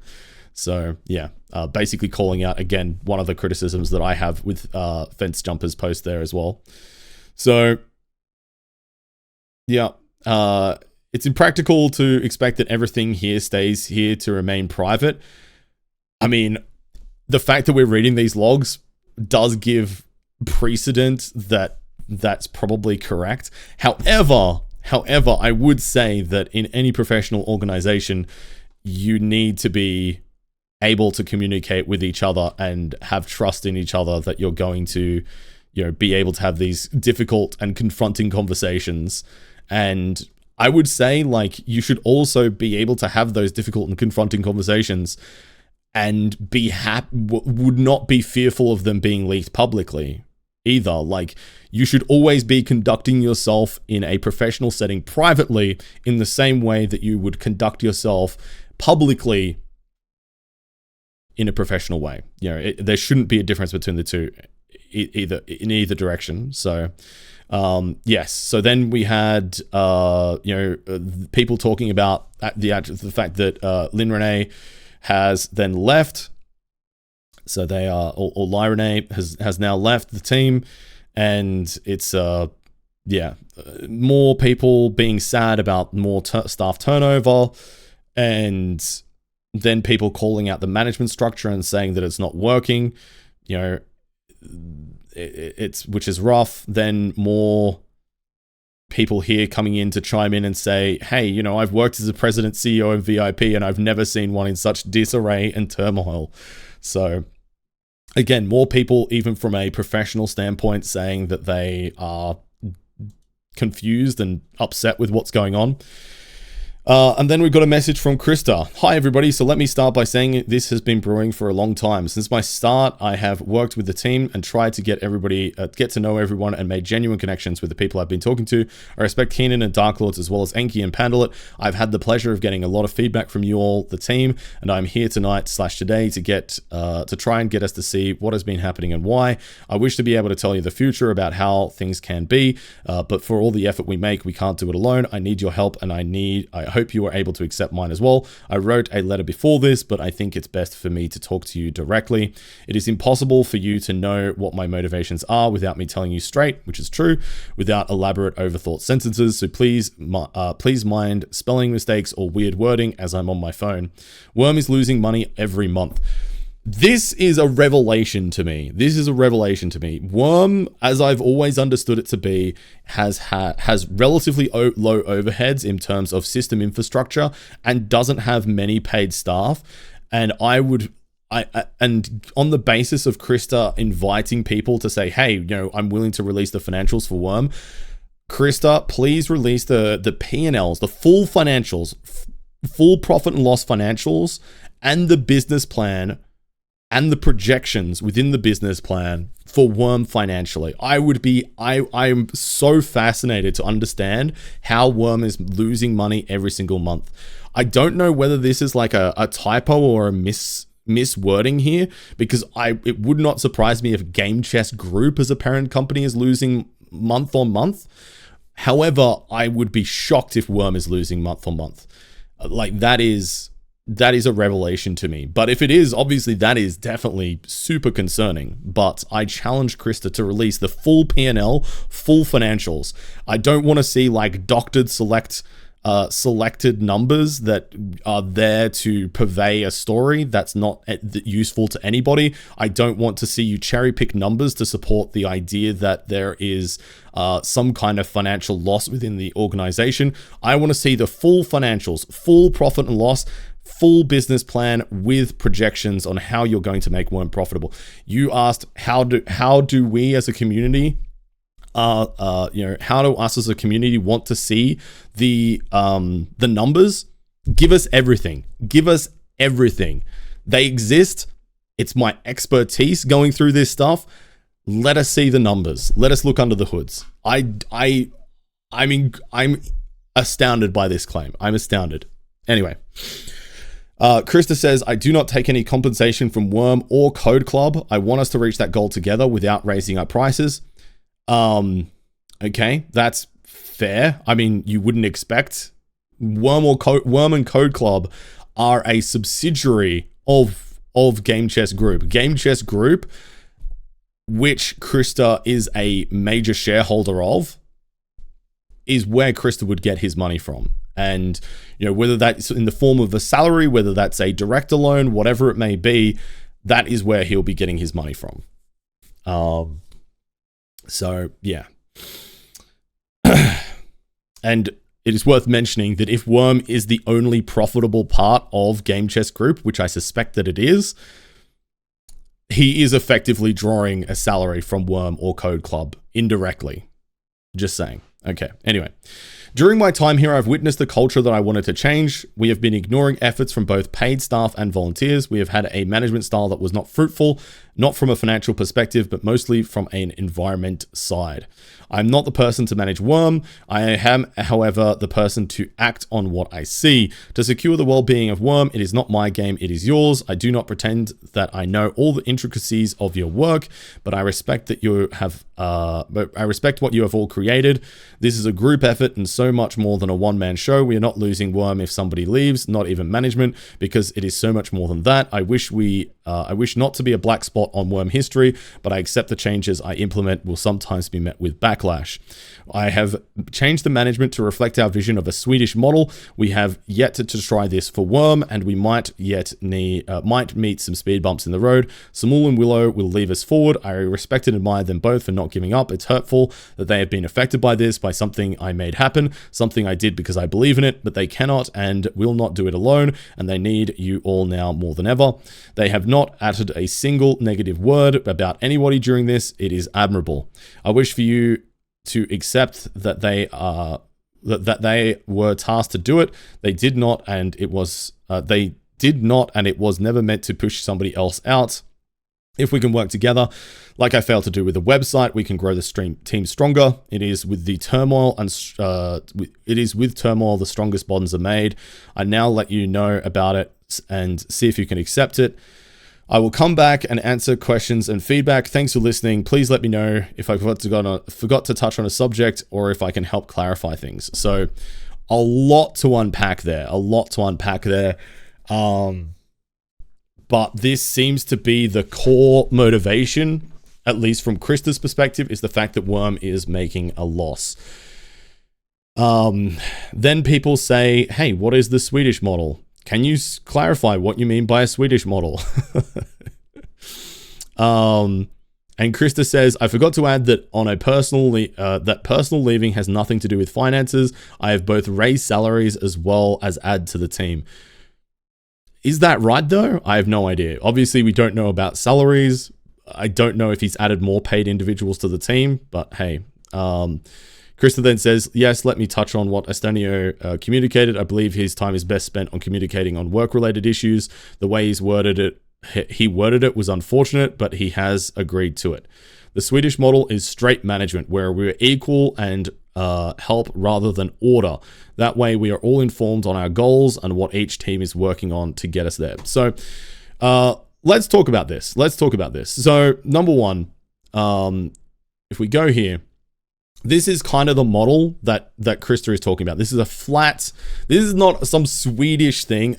So yeah, basically calling out again one of the criticisms that I have with Fence Jumper's post there as well. So yeah, it's impractical to expect that everything here stays here to remain private. I mean, the fact that we're reading these logs does give precedent that that's probably correct. However, I would say that in any professional organization, you need to be able to communicate with each other and have trust in each other that you're going to, be able to have these difficult and confronting conversations. And I would say, like, you should also be able to have those difficult and confronting conversations and would not be fearful of them being leaked publicly either. Like, you should always be conducting yourself in a professional setting privately in the same way that you would conduct yourself publicly in a professional way. There shouldn't be a difference between the two in either direction. So yes. So then we had people talking about the fact that Lynn Renee has then left. So they are, or Lyrene has now left the team, and it's more people being sad about more staff turnover, and then people calling out the management structure and saying that it's not working. It's which is rough. Then more people here coming in to chime in and say, hey, I've worked as a president, CEO, and VIP, and I've never seen one in such disarray and turmoil. So again, more people, even from a professional standpoint, saying that they are confused and upset with what's going on. And then we got a message from Krista. Hi, everybody. So let me start by saying this has been brewing for a long time. Since my start, I have worked with the team and tried to get to know everyone and made genuine connections with the people I've been talking to. I respect Keenan and Dark Lords as well as Enki and Pandalit. I've had the pleasure of getting a lot of feedback from you all, the team, and I'm here tonight/today to try and get us to see what has been happening and why. I wish to be able to tell you the future about how things can be, but for all the effort we make, we can't do it alone. I need your help, and I hope you are able to accept mine as well. I wrote a letter before this, but I think it's best for me to talk to you directly. It is impossible for you to know what my motivations are without me telling you straight, which is true, without elaborate overthought sentences. So please mind spelling mistakes or weird wording as I'm on my phone. Wurm is losing money every month. This is a revelation to me. Wurm, as I've always understood it to be, has relatively low overheads in terms of system infrastructure and doesn't have many paid staff. And and on the basis of Krista inviting people to say, hey, I'm willing to release the financials for Wurm, Krista, please release the P&Ls, the full financials, full profit and loss financials, and the business plan and the projections within the business plan for Wurm financially. I'm so fascinated to understand how Wurm is losing money every single month. I don't know whether this is like a typo or a miswording here, because it would not surprise me if Game Chess Group as a parent company is losing month on month. However, I would be shocked if Wurm is losing month on month. Like that is a revelation to me. But if it is, obviously that is definitely super concerning. But I challenge Krista to release the full P&L, full financials. I don't want to see like doctored selected numbers that are there to purvey a story that's not useful to anybody. I don't want to see you cherry pick numbers to support the idea that there is some kind of financial loss within the organization. I want to see the full financials, full profit and loss, full business plan with projections on how you're going to make Wurm profitable. You asked how do we as a community how do us as a community want to see the numbers? Give us everything. They exist. It's my expertise going through this stuff. Let us see the numbers. Let us look under the hoods. I'm astounded by this claim. I'm astounded. Anyway, Krista says, I do not take any compensation from Wurm or Code Club. I want us to reach that goal together without raising our prices. Okay, that's fair. I mean, you wouldn't expect. Wurm and Code Club are a subsidiary of Game Chess Group. Game Chess Group, which Krista is a major shareholder of, is where Krista would get his money from. And, whether that's in the form of a salary, whether that's a director loan, whatever it may be, that is where he'll be getting his money from. So, yeah. And it is worth mentioning that if Wurm is the only profitable part of Game Chess Group, which I suspect that it is, he is effectively drawing a salary from Wurm or Code Club indirectly. Just saying. Okay, anyway. During my time here, I've witnessed the culture that I wanted to change. We have been ignoring efforts from both paid staff and volunteers. We have had a management style that was not fruitful, not from a financial perspective, but mostly from an environment side. I'm not the person to manage Wurm. I am, however, the person to act on what I see. To secure the well-being of Wurm, it is not my game, it is yours. I do not pretend that I know all the intricacies of your work, but I respect that you have, I respect what you have all created. This is a group effort and so much more than a one-man show. We are not losing Wurm if somebody leaves, not even management, because it is so much more than that. I wish not to be a black spot on Wurm history, but I accept the changes I implement will sometimes be met with backlash. I have changed the management to reflect our vision of a Swedish model. We have yet to try this for Wurm, and we might meet some speed bumps in the road. Samul and Willow will leave us forward. I respect and admire them both for not giving up. It's hurtful that they have been affected by this, by something I made happen, something I did because I believe in it, but they cannot and will not do it alone, and they need you all now more than ever. They have not uttered a single negative word about anybody during this. It is admirable. I wish for you to accept that they were tasked to do it. They did not, and it was never meant to push somebody else out. If we can work together, like I failed to do with the website, we can grow the team stronger. It is with turmoil the strongest bonds are made. I now let you know about it and see if you can accept it. I will come back and answer questions and feedback. Thanks for listening. Please let me know if I forgot to touch on a subject or if I can help clarify things. So a lot to unpack there. But this seems to be the core motivation, at least from Krista's perspective, is the fact that Wurm is making a loss. Then people say, hey, what is the Swedish model? Can you clarify what you mean by a Swedish model? And Krista says, I forgot to add that on a personal leaving has nothing to do with finances. I have both raised salaries as well as add to the team. Is that right though? I have no idea. Obviously, we don't know about salaries. I don't know if he's added more paid individuals to the team, but hey, Krista Krista then says, yes, let me touch on what Estanio communicated. I believe his time is best spent on communicating on work-related issues. The way he worded it was unfortunate, but he has agreed to it. The Swedish model is straight management, where we're equal and help rather than order. That way we are all informed on our goals and what each team is working on to get us there. So let's talk about this. So number one, if we go here, this is kind of the model that Krista is talking about. This is a flat, this is not some Swedish thing.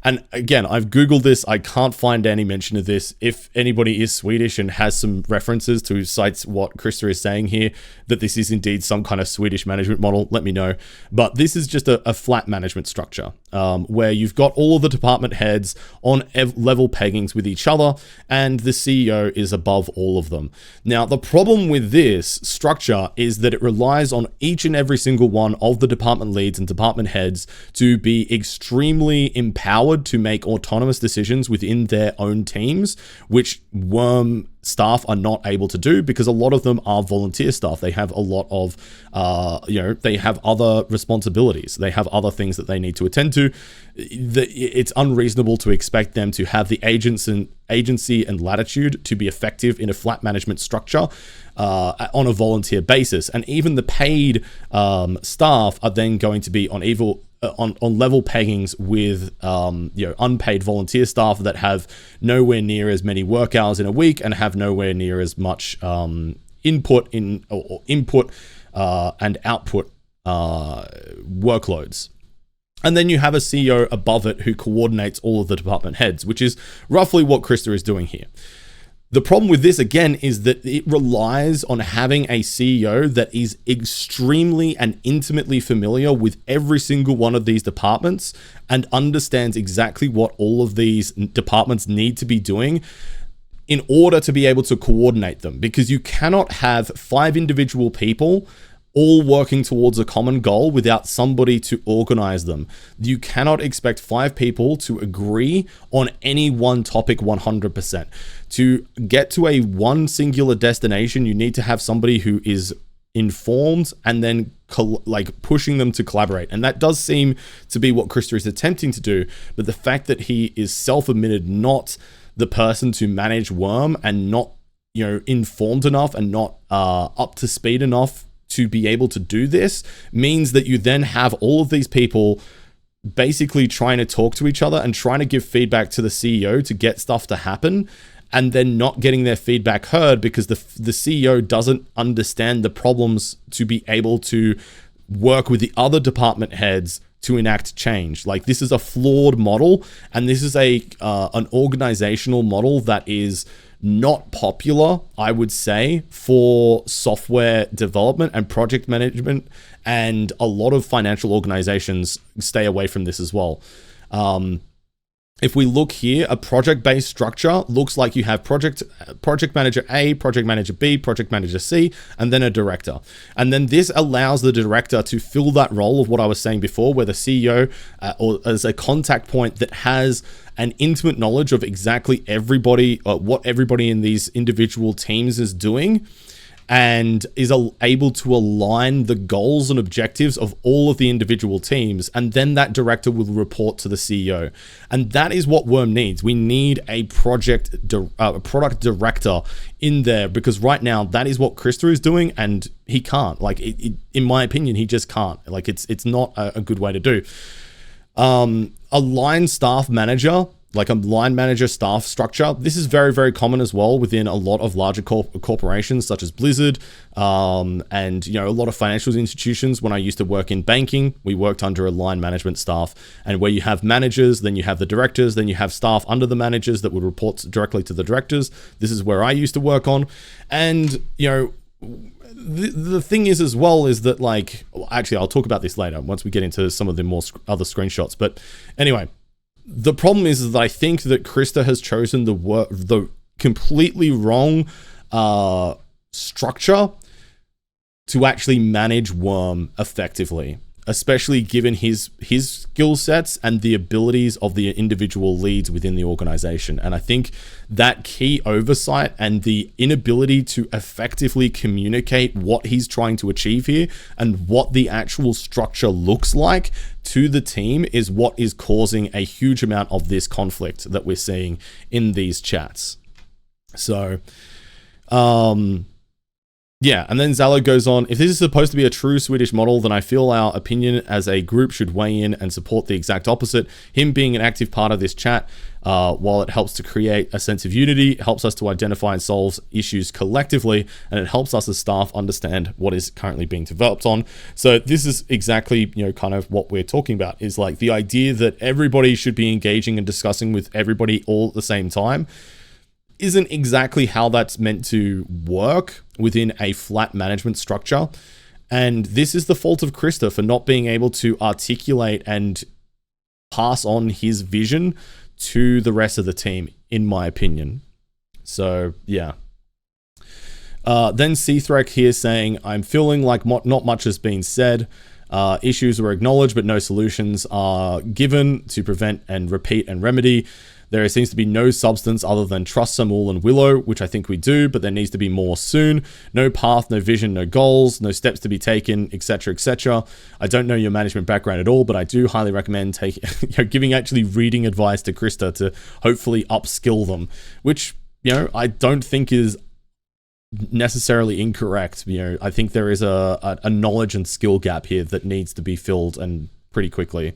And again, I've Googled this. I can't find any mention of this. If anybody is Swedish and has some references to cites what Krista is saying here, that this is indeed some kind of Swedish management model, let me know. But this is just a flat management structure where you've got all of the department heads on level peggings with each other, and the CEO is above all of them. Now, the problem with this structure is that it relies on each and every single one of the department leads and department heads to be extremely empowered to make autonomous decisions within their own teams, which Wurm staff are not able to do because a lot of them are volunteer staff. They have a lot of, they have other responsibilities. They have other things that they need to attend to. It's unreasonable to expect them to have the agency and latitude to be effective in a flat management structure on a volunteer basis. And even the paid staff are then going to be on level peggings with unpaid volunteer staff that have nowhere near as many work hours in a week and have nowhere near as much input and output workloads. And then you have a CEO above it who coordinates all of the department heads, which is roughly what Krista is doing here. The problem with this, again, is that it relies on having a CEO that is extremely and intimately familiar with every single one of these departments and understands exactly what all of these departments need to be doing in order to be able to coordinate them. Because you cannot have 5 individual people all working towards a common goal without somebody to organize them. You cannot expect 5 people to agree on any one topic 100%. To get to a one singular destination, you need to have somebody who is informed and then pushing them to collaborate. And that does seem to be what Krista is attempting to do. But the fact that he is self-admitted not the person to manage Wurm and not, informed enough and not up to speed enough to be able to do this means that you then have all of these people basically trying to talk to each other and trying to give feedback to the CEO to get stuff to happen, and then not getting their feedback heard because the CEO doesn't understand the problems to be able to work with the other department heads to enact change. Like, this is a flawed model, and this is an organizational model that is not popular, I would say, for software development and project management, and a lot of financial organizations stay away from this as well. If we look here, a project-based structure looks like you have project manager A, project manager B, project manager C, and then a director. And then this allows the director to fill that role of what I was saying before, where the CEO or as a contact point that has an intimate knowledge of exactly everybody, what everybody in these individual teams is doing, and is able to align the goals and objectives of all of the individual teams. And then that director will report to the CEO. And that is what Wurm needs. We need a product director in there, because right now that is what Krista is doing, and he can't. In my opinion, he just can't. It's not a good way to do. A line staff manager, like a line manager staff structure. This is very, very common as well within a lot of larger corporations such as Blizzard, and a lot of financial institutions. When I used to work in banking, we worked under a line management staff, and where you have managers, then you have the directors, then you have staff under the managers that would report directly to the directors. This is where I used to work on. And the thing is as well is that, actually I'll talk about this later once we get into some of the more other screenshots. But anyway, the problem is that I think that Krista has chosen the completely wrong structure to actually manage Wurm effectively. especially given his skill sets and the abilities of the individual leads within the organization. And I think that key oversight and the inability to effectively communicate what he's trying to achieve here and what the actual structure looks like to the team is what is causing a huge amount of this conflict that we're seeing in these chats. So, yeah, and then Zalo goes on, if this is supposed to be a true Swedish model, then I feel our opinion as a group should weigh in and support the exact opposite. Him being an active part of this chat, while it helps to create a sense of unity, it helps us to identify and solve issues collectively, and it helps us as staff understand what is currently being developed on. So this is exactly, you know, kind of what we're talking about, is like the idea that everybody should be engaging and discussing with everybody all at the same time isn't exactly how that's meant to work within a flat management structure. And this is the fault of Krista for not being able to articulate and pass on his vision to the rest of the team, in my opinion. So, yeah. Then Cthrek here saying, I'm feeling like not much has been said. Issues were acknowledged, but no solutions are given to prevent and repeat and remedy. There seems to be no substance other than trust Samul and Willow, which I think we do, but there needs to be more soon. No path, no vision, no goals, no steps to be taken, etc., etc. I don't know your management background at all, but I do highly recommend actually reading advice to Krista to hopefully upskill them, which, you know, I don't think is necessarily incorrect. You know, I think there is a knowledge and skill gap here that needs to be filled, and pretty quickly.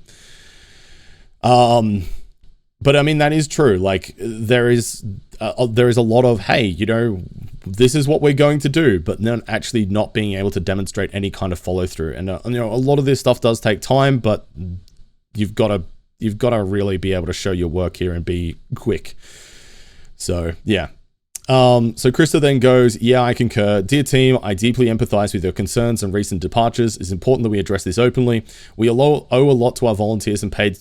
But I mean, that is true. Like, there is a lot of, hey, you know, this is what we're going to do, but then actually not being able to demonstrate any kind of follow through. And you know, a lot of this stuff does take time, but you've got to really be able to show your work here and be quick. So yeah. So Krista then goes, yeah, I concur. Dear team, I deeply empathize with your concerns and recent departures. It's important that we address this openly. We owe a lot to our volunteers and paid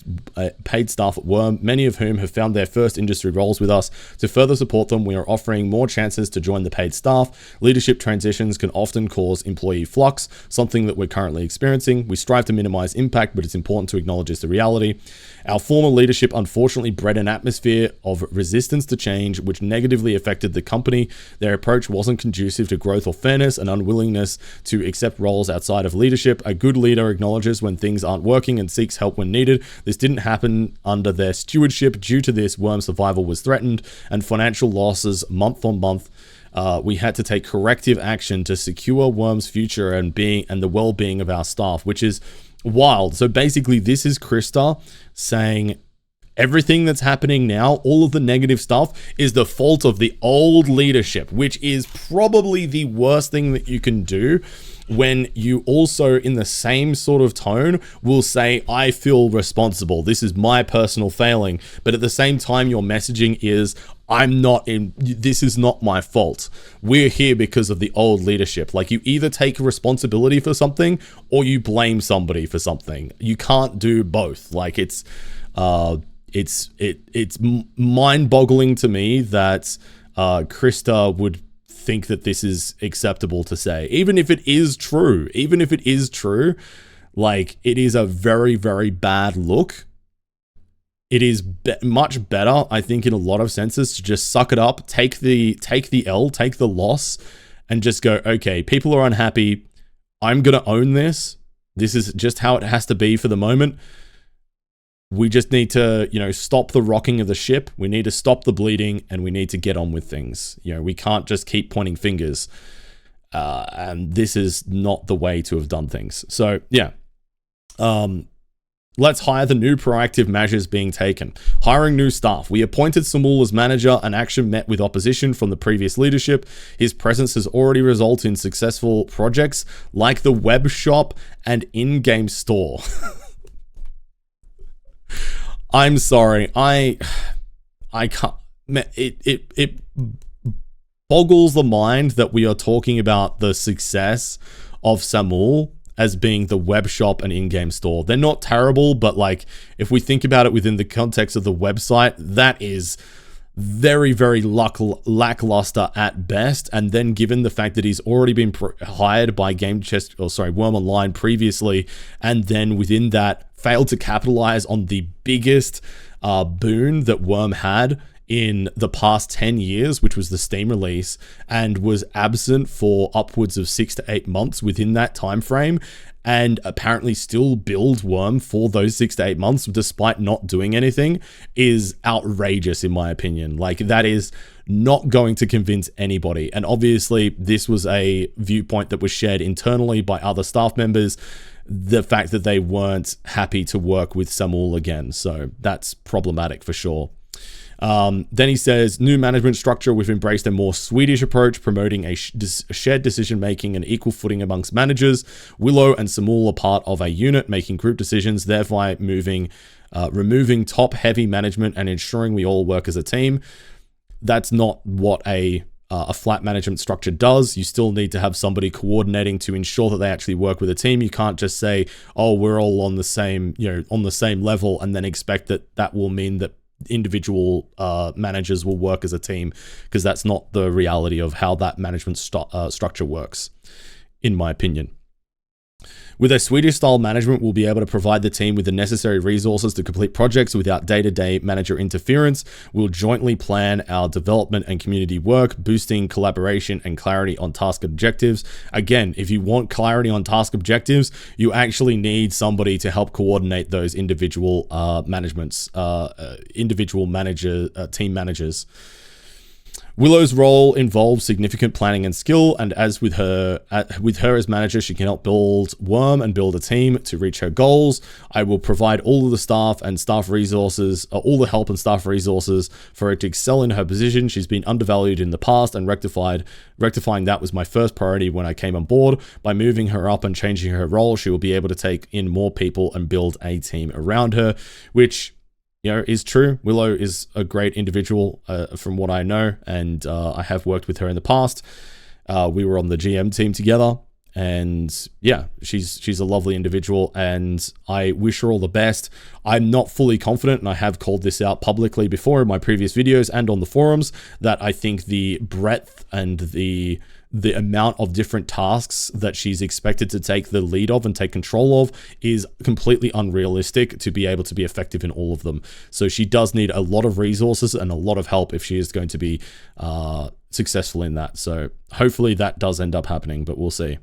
staff at Wurm, many of whom have found their first industry roles with us. To further support them, we are offering more chances to join the paid staff. Leadership transitions can often cause employee flux, something that we're currently experiencing. We strive to minimize impact, but it's important to acknowledge this reality. Our former leadership unfortunately bred an atmosphere of resistance to change, which negatively affected the company. Their approach wasn't conducive to growth or fairness, and unwillingness to accept roles outside of leadership. A good leader acknowledges when things aren't working and seeks help when needed. This didn't happen under their stewardship. Due to this, Wurm's survival was threatened, and financial losses month on month. We had to take corrective action to secure Wurm's future and the well-being of our staff, which is wild. So basically, this is Krista saying everything that's happening now, all of the negative stuff, is the fault of the old leadership, which is probably the worst thing that you can do, when you also, in the same sort of tone, will say, I feel responsible, this is my personal failing, but at the same time your messaging is, this is not my fault. We're here because of the old leadership. Like, you either take responsibility for something or you blame somebody for something. You can't do both. Like, it's mind-boggling to me that Krista would think that this is acceptable to say, even if it is true, like, it is a very, very bad look. It is much better, I think, in a lot of senses, to just suck it up, take the L, take the loss, and just go, okay, people are unhappy. I'm going to own this. This is just how it has to be for the moment. We just need to, you know, stop the rocking of the ship. We need to stop the bleeding, and we need to get on with things. You know, we can't just keep pointing fingers. And this is not the way to have done things. So, yeah. Let's hire the new proactive measures being taken. Hiring new staff. We appointed Samul as manager, and action met with opposition from the previous leadership. His presence has already resulted in successful projects like the web shop and in-game store. I'm sorry. I can't. It boggles the mind that we are talking about the success of Samul as being the web shop and in-game store. They're not terrible, but like, if we think about it within the context of the website, that is very, very lackluster at best. And then given the fact that he's already been hired by Wurm Online previously, and then within that failed to capitalize on the biggest boon that Wurm had in the past 10 years, which was the Steam release, and was absent for upwards of 6 to 8 months within that time frame, and apparently still build Wurm for those 6 to 8 months despite not doing anything, is outrageous in my opinion. Like, that is not going to convince anybody. And obviously this was a viewpoint that was shared internally by other staff members, the fact that they weren't happy to work with Samuel again. So that's problematic for sure. Then he says, new management structure, we've embraced a more Swedish approach, promoting a shared decision-making and equal footing amongst managers. Willow and Samuel are part of a unit, making group decisions, thereby removing top-heavy management and ensuring we all work as a team. That's not what a flat management structure does. You still need to have somebody coordinating to ensure that they actually work with a team. You can't just say, oh, we're all on the same, on the same level, and then expect that will mean that individual managers will work as a team, because that's not the reality of how that management structure works, in my opinion. With a Swedish style management, we'll be able to provide the team with the necessary resources to complete projects without day-to-day manager interference. We'll jointly plan our development and community work, boosting collaboration and clarity on task objectives. Again, if you want clarity on task objectives, you actually need somebody to help coordinate those individual team managers. Willow's role involves significant planning and skill, and as with her as manager, she can help build Wurm and build a team to reach her goals. I will provide all of the staff and staff resources, all the help and staff resources for her to excel in her position. She's been undervalued in the past, and rectifying that was my first priority when I came on board. By moving her up and changing her role, she will be able to take in more people and build a team around her, which is true. Willow is a great individual from what I know, and I have worked with her in the past. We were on the GM team together, and yeah, she's a lovely individual, and I wish her all the best. I'm not fully confident, and I have called this out publicly before in my previous videos and on the forums, that I think the breadth and the amount of different tasks that she's expected to take the lead of and take control of is completely unrealistic to be able to be effective in all of them. So she does need a lot of resources and a lot of help if she is going to be successful in that. So hopefully that does end up happening, but we'll see.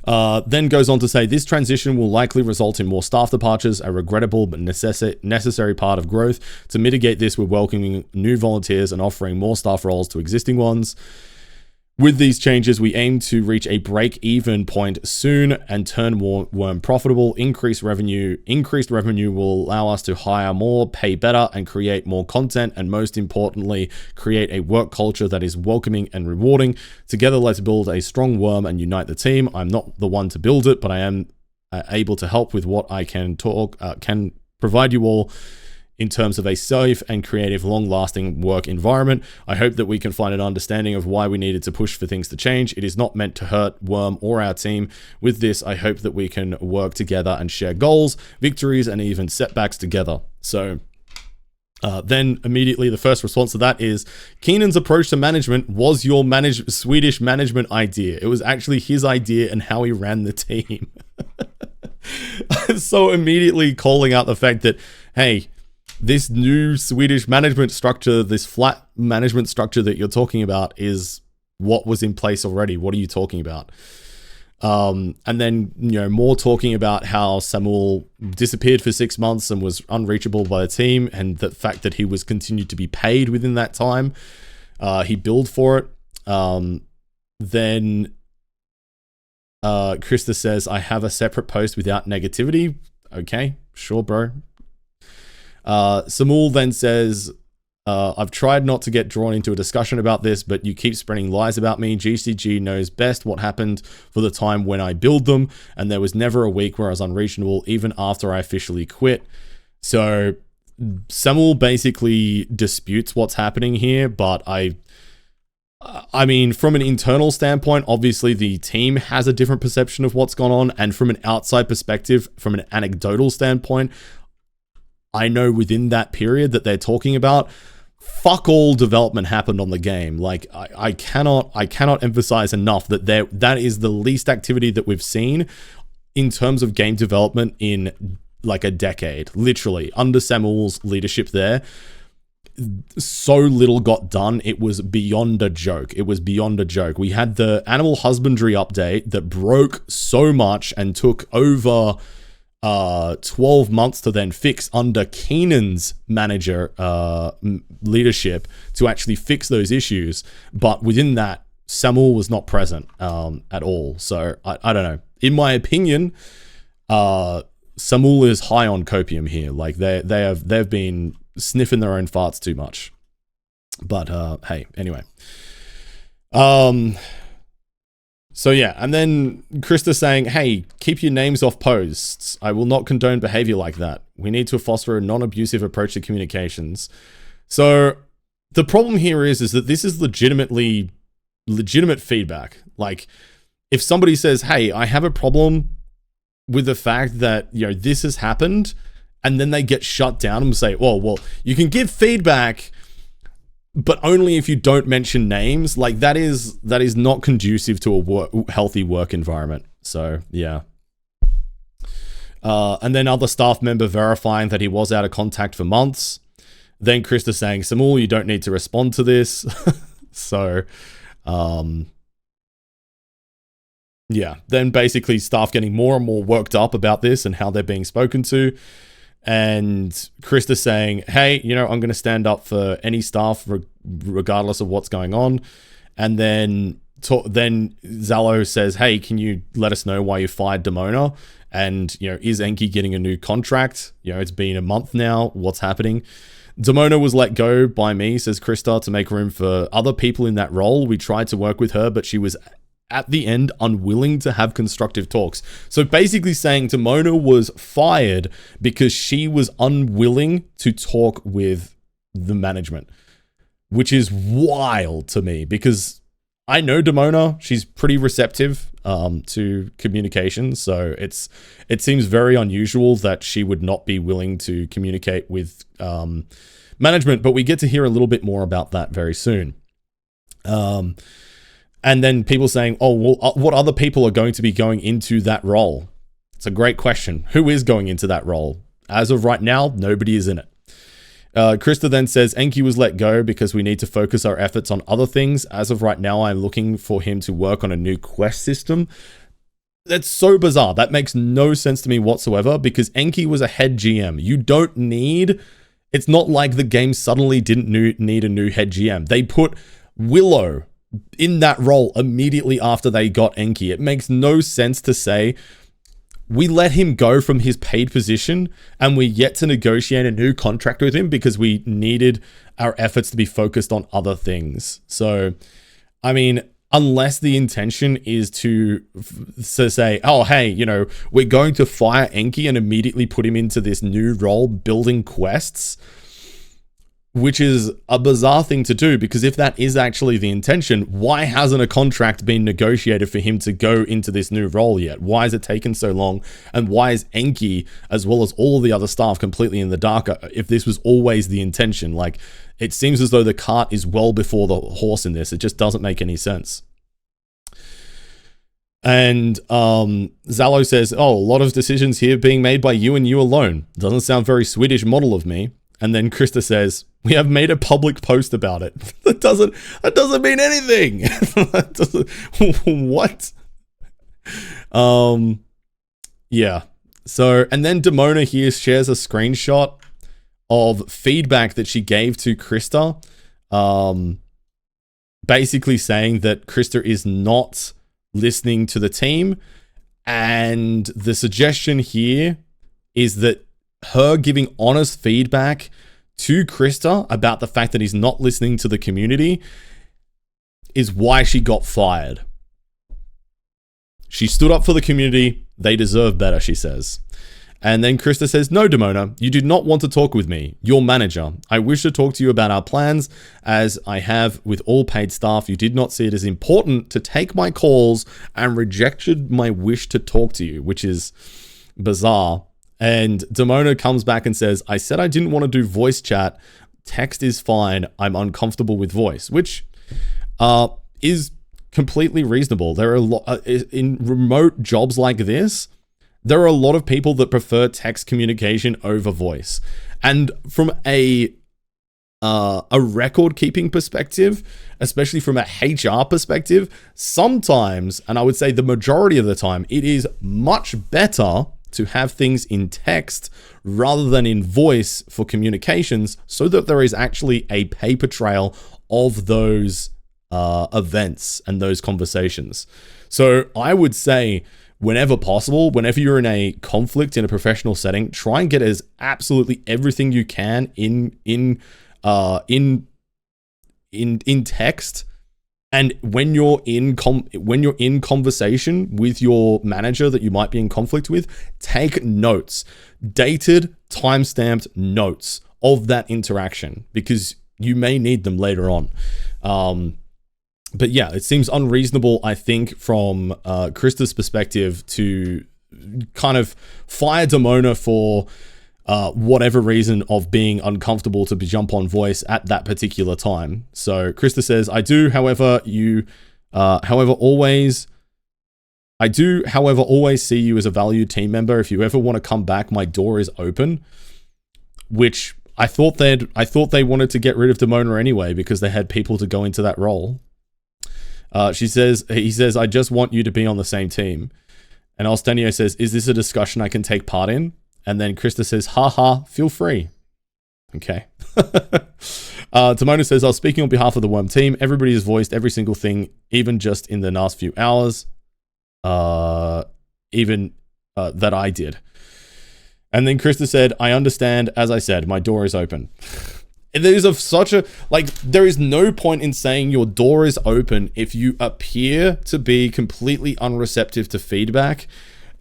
Then goes on to say, this transition will likely result in more staff departures, a regrettable but necessary part of growth. To mitigate this, we're welcoming new volunteers and offering more staff roles to existing ones. With these changes, we aim to reach a break-even point soon and turn Wurm profitable. Increased revenue will allow us to hire more, pay better, and create more content, and most importantly, create a work culture that is welcoming and rewarding. Together, let's build a strong Wurm and unite the team. I'm not the one to build it, but I am able to help with what I can provide you all in terms of a safe and creative, long-lasting work environment. I hope that we can find an understanding of why we needed to push for things to change. It is not meant to hurt Wurm or our team. With this, I hope that we can work together and share goals, victories, and even setbacks together. So then immediately the first response to that is, Keenan's approach to management was your Swedish management idea. It was actually his idea and how he ran the team. So immediately calling out the fact that, hey, this new Swedish management structure, this flat management structure that you're talking about is what was in place already. What are you talking about? And then, more talking about how Samuel disappeared for 6 months and was unreachable by the team, and the fact that he was continued to be paid within that time. He billed for it. Then Krista says, I have a separate post without negativity. Okay, sure, bro. Samuel then says, I've tried not to get drawn into a discussion about this, but you keep spreading lies about me. GCG knows best what happened for the time when I billed them, and there was never a week where I was unreasonable, even after I officially quit. So Samuel basically disputes what's happening here, but I mean, from an internal standpoint, obviously the team has a different perception of what's gone on, and from an outside perspective, from an anecdotal standpoint, I know within that period that they're talking about, fuck all development happened on the game. Like I cannot emphasize enough that that is the least activity that we've seen in terms of game development in like a decade, literally. Under Samuel's leadership there, so little got done. It was beyond a joke. We had the animal husbandry update that broke so much and took over 12 months to then fix under Keenan's manager leadership to actually fix those issues. But within that, Samuel was not present at all. So I don't know. In my opinion, Samuel is high on copium here. Like they've been sniffing their own farts too much. But hey, anyway. So yeah, and then Krista saying, hey, keep your names off posts. I will not condone behavior like that. We need to foster a non-abusive approach to communications. So the problem here is that this is legitimate feedback. Like if somebody says, hey, I have a problem with the fact that, you know, this has happened, and then they get shut down and say, well, you can give feedback, but only if you don't mention names. Like that is not conducive to a healthy work environment. So yeah. And then other staff member verifying that he was out of contact for months. Then Krista saying, Samuel, you don't need to respond to this. So, yeah. Then basically staff getting more and more worked up about this and how they're being spoken to. And Krista saying, hey, you know, I'm going to stand up for any staff regardless of what's going on. And then Zalo says, hey, can you let us know why you fired Demona? And, you know, is Enki getting a new contract? You know, it's been a month now. What's happening? Demona was let go by me, says Krista, to make room for other people in that role. We tried to work with her, but she was at the end unwilling to have constructive talks. So basically saying Demona was fired because she was unwilling to talk with the management, which is wild to me because I know Demona, she's pretty receptive to communication. So it seems very unusual that she would not be willing to communicate with management, but we get to hear a little bit more about that very soon. And then people saying, oh, well, what other people are going to be going into that role? It's a great question. Who is going into that role? As of right now, nobody is in it. Krista then says, Enki was let go because we need to focus our efforts on other things. As of right now, I'm looking for him to work on a new quest system. That's so bizarre. That makes no sense to me whatsoever because Enki was a head GM. You don't need... It's not like the game suddenly didn't need a new head GM. They put Willow in that role immediately after they got Enki. It makes no sense to say we let him go from his paid position and we yet to negotiate a new contract with him because we needed our efforts to be focused on other things. So, I mean, unless the intention is to say, oh, hey, you know, we're going to fire Enki and immediately put him into this new role building quests, which is a bizarre thing to do because if that is actually the intention, why hasn't a contract been negotiated for him to go into this new role yet? Why has it taken so long? And why is Enki, as well as all the other staff, completely in the dark if this was always the intention? Like, it seems as though the cart is well before the horse in this. It just doesn't make any sense. And Zalo says, oh, a lot of decisions here being made by you and you alone. Doesn't sound very Swedish model of me. And then Krista says, we have made a public post about it. That doesn't mean anything. What? Yeah. So, and then Demona here shares a screenshot of feedback that she gave to Krista. Basically saying that Krista is not listening to the team. And the suggestion here is that her giving honest feedback to Krista about the fact that he's not listening to the community is why she got fired. She stood up for the community. They deserve better, she says. And then Krista says, no, Demona, you do not want to talk with me, your manager. I wish to talk to you about our plans, as I have with all paid staff. You did not see it as important to take my calls and rejected my wish to talk to you, which is bizarre. And Demona comes back and says, I said I didn't want to do voice chat, text is fine. I'm uncomfortable with voice, which is completely reasonable. There are in remote jobs like this, there are a lot of people that prefer text communication over voice. And from a record keeping perspective, especially from a HR perspective, sometimes, and I would say the majority of the time, it is much better to have things in text rather than in voice for communications, so that there is actually a paper trail of those events and those conversations. So I would say, whenever possible, whenever you're in a conflict in a professional setting, try and get as absolutely everything you can in text. And when you're in conversation with your manager that you might be in conflict with, take notes, dated, time-stamped notes of that interaction, because you may need them later on. But yeah, it seems unreasonable, I think, from Krista's perspective to kind of fire Demona for whatever reason of being uncomfortable to jump on voice at that particular time. So Krista says, I do, however, always see you as a valued team member. If you ever want to come back, my door is open. Which I thought they wanted to get rid of Demona anyway, because they had people to go into that role. He says, I just want you to be on the same team. And Alstenio says, is this a discussion I can take part in? And then Krista says, haha, feel free. Okay. Demona says, I was speaking on behalf of the Wurm team. Everybody has voiced every single thing, even just in the last few hours. That I did. And then Krista said, I understand. As I said, my door is open. There is no point in saying your door is open if you appear to be completely unreceptive to feedback.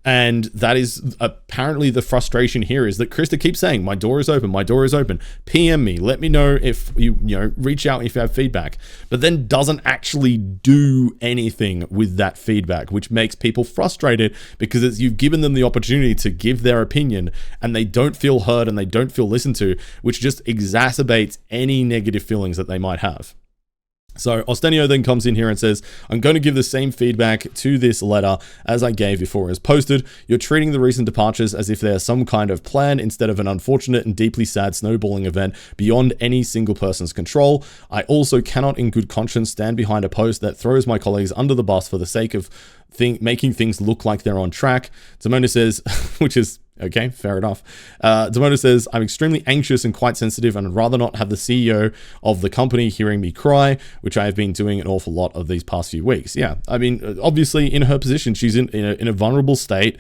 And that is apparently the frustration here, is that Krista keeps saying, my door is open, my door is open. PM me, let me know if you reach out if you have feedback, but then doesn't actually do anything with that feedback, which makes people frustrated, because you've given them the opportunity to give their opinion and they don't feel heard and they don't feel listened to, which just exacerbates any negative feelings that they might have. So Ostenio then comes in here and says, I'm going to give the same feedback to this letter as I gave before it was posted. You're treating the recent departures as if they're some kind of plan instead of an unfortunate and deeply sad snowballing event beyond any single person's control. I also cannot in good conscience stand behind a post that throws my colleagues under the bus for the sake of making things look like they're on track. Demona says, which is okay, fair enough. Demona says, I'm extremely anxious and quite sensitive, and I'd rather not have the CEO of the company hearing me cry, which I have been doing an awful lot of these past few weeks. Yeah, I mean, obviously in her position, she's in a vulnerable state,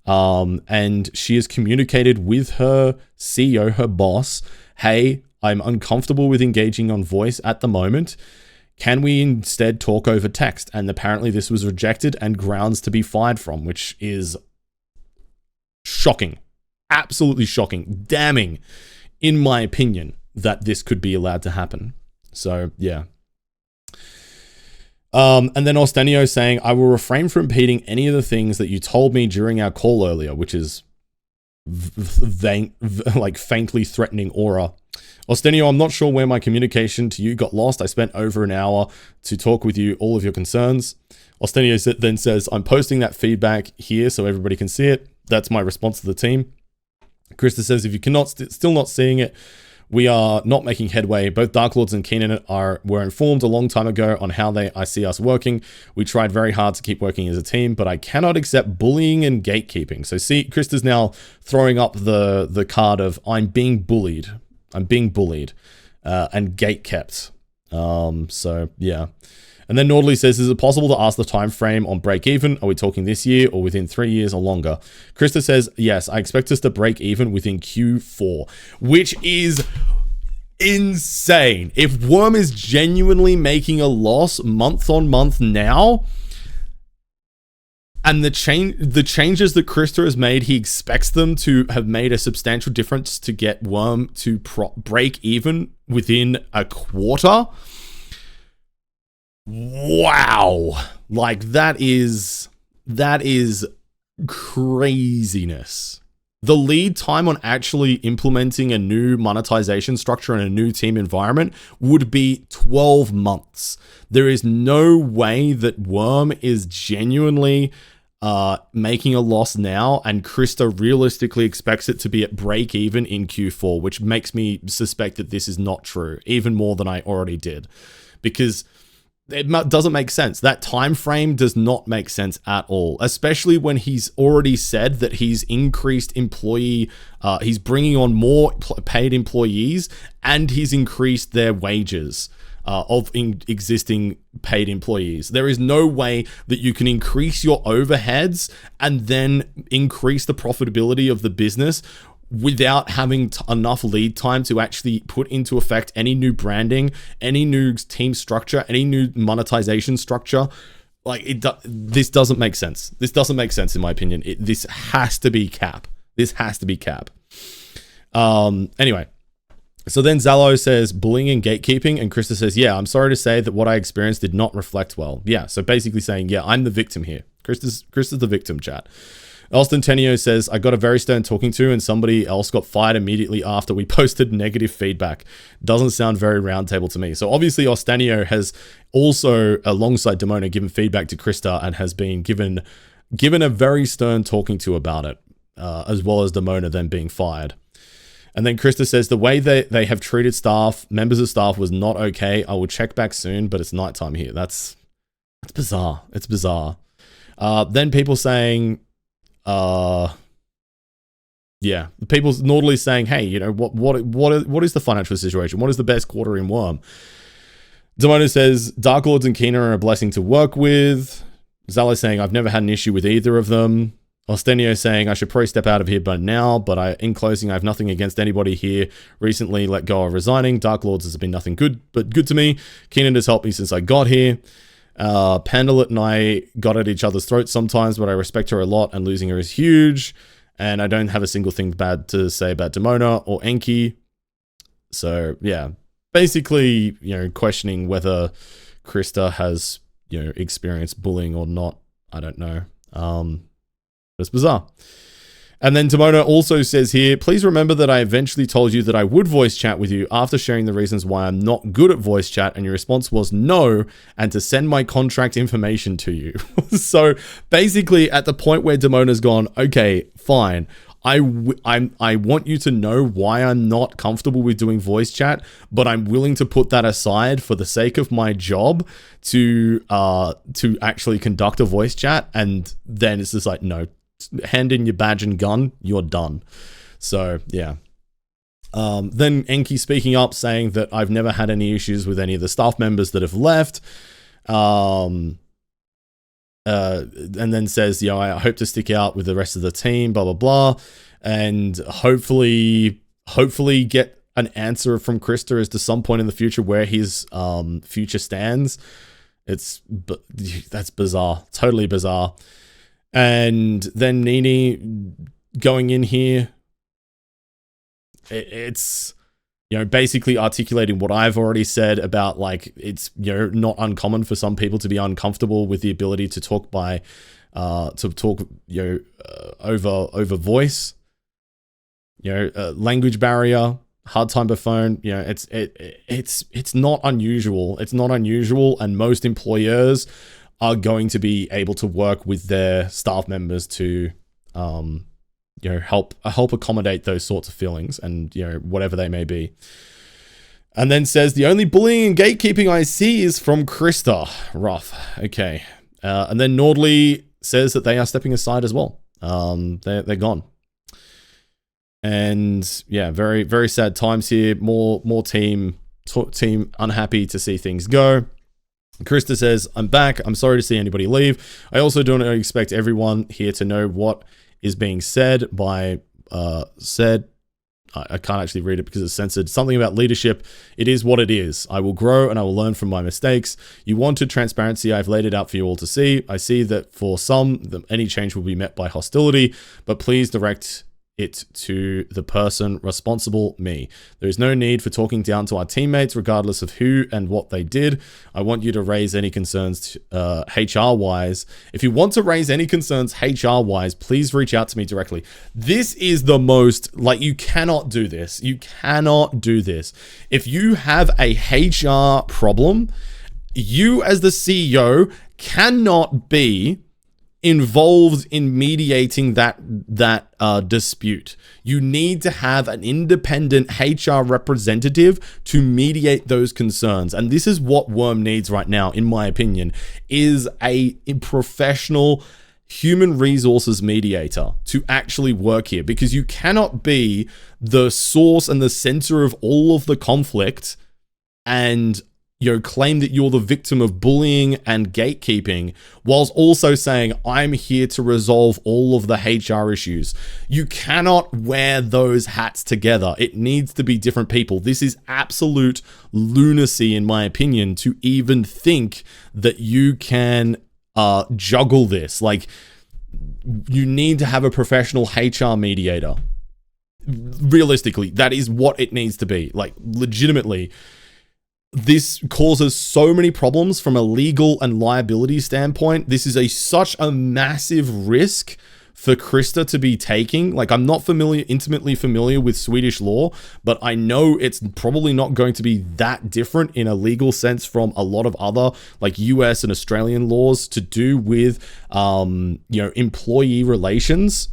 and she has communicated with her CEO, her boss, hey, I'm uncomfortable with engaging on voice at the moment. Can we instead talk over text? And apparently this was rejected and grounds to be fired from, which is shocking. Absolutely shocking. Damning, in my opinion, that this could be allowed to happen. So, yeah. And then Ostenio saying, I will refrain from repeating any of the things that you told me during our call earlier, which is faintly threatening aura. Ostenio, I'm not sure where my communication to you got lost. I spent over an hour to talk with you, all of your concerns. Ostenio then says, I'm posting that feedback here so everybody can see it. That's my response to the team. Krista says, if you cannot still not seeing it, we are not making headway. Both Dark Lords and Keenan were informed a long time ago on how I see us working. We tried very hard to keep working as a team, but I cannot accept bullying and gatekeeping. So see, Krista's now throwing up the card of I'm being bullied. I'm being bullied and gatekept. So yeah. And then Nordley says, is it possible to ask the time frame on break even? Are we talking this year or within 3 years or longer? Krista says, yes, I expect us to break even within Q4, which is insane. If Wurm is genuinely making a loss month on month now, and the changes that Krista has made, he expects them to have made a substantial difference to get Wurm to break even within a quarter. Wow. Like that is craziness. The lead time on actually implementing a new monetization structure and a new team environment would be 12 months. There is no way that Wurm is genuinely making a loss now, and Krista realistically expects it to be at break even in Q4, which makes me suspect that this is not true, even more than I already did, because it doesn't make sense. That time frame does not make sense at all, especially when he's already said that he's increased employee, he's bringing on more paid employees, and he's increased their wages of existing paid employees. There is no way that you can increase your overheads and then increase the profitability of the business without having enough lead time to actually put into effect any new branding, any new team structure, any new monetization structure. Like, this doesn't make sense. This doesn't make sense in my opinion. This has to be cap. This has to be cap. Anyway. So then Zalo says bullying and gatekeeping, and Krista says, yeah, I'm sorry to say that what I experienced did not reflect well. Yeah, so basically saying, yeah, I'm the victim here. Krista's the victim, chat. Austin Tenio says, I got a very stern talking to, and somebody else got fired immediately after we posted negative feedback. Doesn't sound very roundtable to me. So obviously Ostanio has also, alongside Demona, given feedback to Krista and has been given a very stern talking to about it, as well as Demona then being fired. And then Krista says, the way they have treated members of staff was not okay. I will check back soon, but it's nighttime here. That's bizarre. It's bizarre. Then people saying, people normally saying, hey, you know, what is the financial situation? What is the best quarter in Wurm? Demona says, Dark Lords and Kina are a blessing to work with. Zala saying, I've never had an issue with either of them. Ostenio saying, I should probably step out of here by now, but in closing, I have nothing against anybody here. Recently let go of resigning. Dark Lords has been nothing good, but good to me. Keenan has helped me since I got here. Pandalet and I got at each other's throats sometimes, but I respect her a lot, and losing her is huge. And I don't have a single thing bad to say about Demona or Enki. So, yeah. Basically, you know, questioning whether Krista has, you know, experienced bullying or not. I don't know. It's bizarre. And then Demona also says here, please remember that I eventually told you that I would voice chat with you after sharing the reasons why I'm not good at voice chat, and your response was no, and to send my contract information to you. So basically at the point where Demona's gone, okay, fine. I want you to know why I'm not comfortable with doing voice chat, but I'm willing to put that aside for the sake of my job to actually conduct a voice chat. And then it's just like, no, hand in your badge and gun, you're done. So yeah. Then Enki speaking up, saying that I've never had any issues with any of the staff members that have left. And then says, you know, I hope to stick out with the rest of the team, blah, blah, blah. And hopefully get an answer from Krista as to some point in the future where his future stands. That's bizarre. Totally bizarre. And then Nini going in here. It's, you know, basically articulating what I've already said about, like, it's, you know, not uncommon for some people to be uncomfortable with the ability to talk over voice, you know, language barrier, hard time by phone. You know, it's not unusual. It's not unusual, and most employers are going to be able to work with their staff members to, you know, help accommodate those sorts of feelings, and, you know, whatever they may be. And then says, the only bullying and gatekeeping I see is from Krista. Rough. Okay. And then Nordley says that they are stepping aside as well. They're gone. And yeah, very, very sad times here. More team unhappy to see things go. Krista says, I'm back. I'm sorry to see anybody leave. I also don't expect everyone here to know what is being said by I can't actually read it because it's censored. Something about leadership. It is what it is. I will grow and I will learn from my mistakes. You wanted transparency. I've laid it out for you all to see. I see that for some, any change will be met by hostility, but please direct it to the person responsible, me. There is no need for talking down to our teammates, regardless of who and what they did. I want you to raise any concerns HR-wise. If you want to raise any concerns HR-wise, please reach out to me directly. This is the most, like, you cannot do this. You cannot do this. If you have a HR problem, you as the CEO cannot be involved in mediating that dispute. You need to have an independent HR representative to mediate those concerns. And this is what Wurm needs right now, in my opinion, is a professional human resources mediator to actually work here, because you cannot be the source and the center of all of the conflict and claim that you're the victim of bullying and gatekeeping, whilst also saying, I'm here to resolve all of the HR issues. You cannot wear those hats together. It needs to be different people. This is absolute lunacy, in my opinion, to even think that you can juggle this. Like, you need to have a professional HR mediator. Realistically, that is what it needs to be. Like, legitimately, this causes so many problems from a legal and liability standpoint. This is such a massive risk for Krista to be taking. Like, I'm not intimately familiar with Swedish law, but I know it's probably not going to be that different in a legal sense from a lot of other, like, US and Australian laws to do with, employee relations.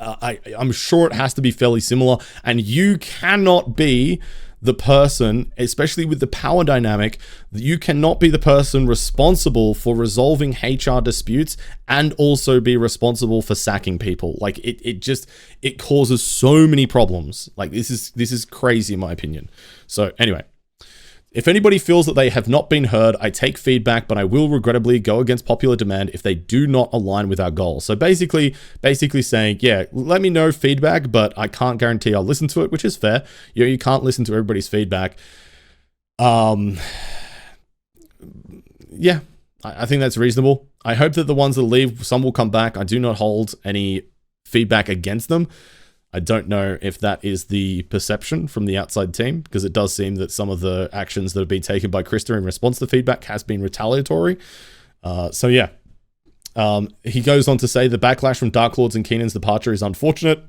I'm sure it has to be fairly similar, and you cannot be the person, especially with the power dynamic, you cannot be the person responsible for resolving HR disputes and also be responsible for sacking people. Like, it causes so many problems. Like, this is crazy in my opinion. So anyway, if anybody feels that they have not been heard, I take feedback, but I will regrettably go against popular demand if they do not align with our goals. So basically saying, yeah, let me know feedback, but I can't guarantee I'll listen to it, which is fair. You can't listen to everybody's feedback. Yeah, I think that's reasonable. I hope that the ones that leave, some will come back. I do not hold any feedback against them. I don't know if that is the perception from the outside team, because it does seem that some of the actions that have been taken by Krista in response to feedback has been retaliatory. So yeah, he goes on to say the backlash from Dark Lord's and Keenan's departure is unfortunate.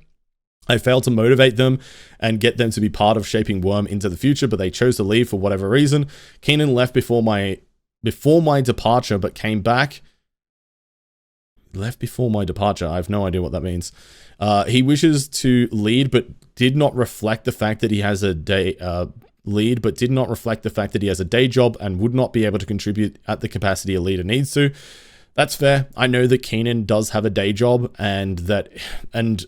I failed to motivate them and get them to be part of shaping Wurm into the future, but they chose to leave for whatever reason. Keenan left before my departure, but came back. Left before my departure. I have no idea what that means. He wishes to lead, but did not reflect the fact that he has a day job and would not be able to contribute at the capacity a leader needs to. That's fair. I know that Keenan does have a day job, and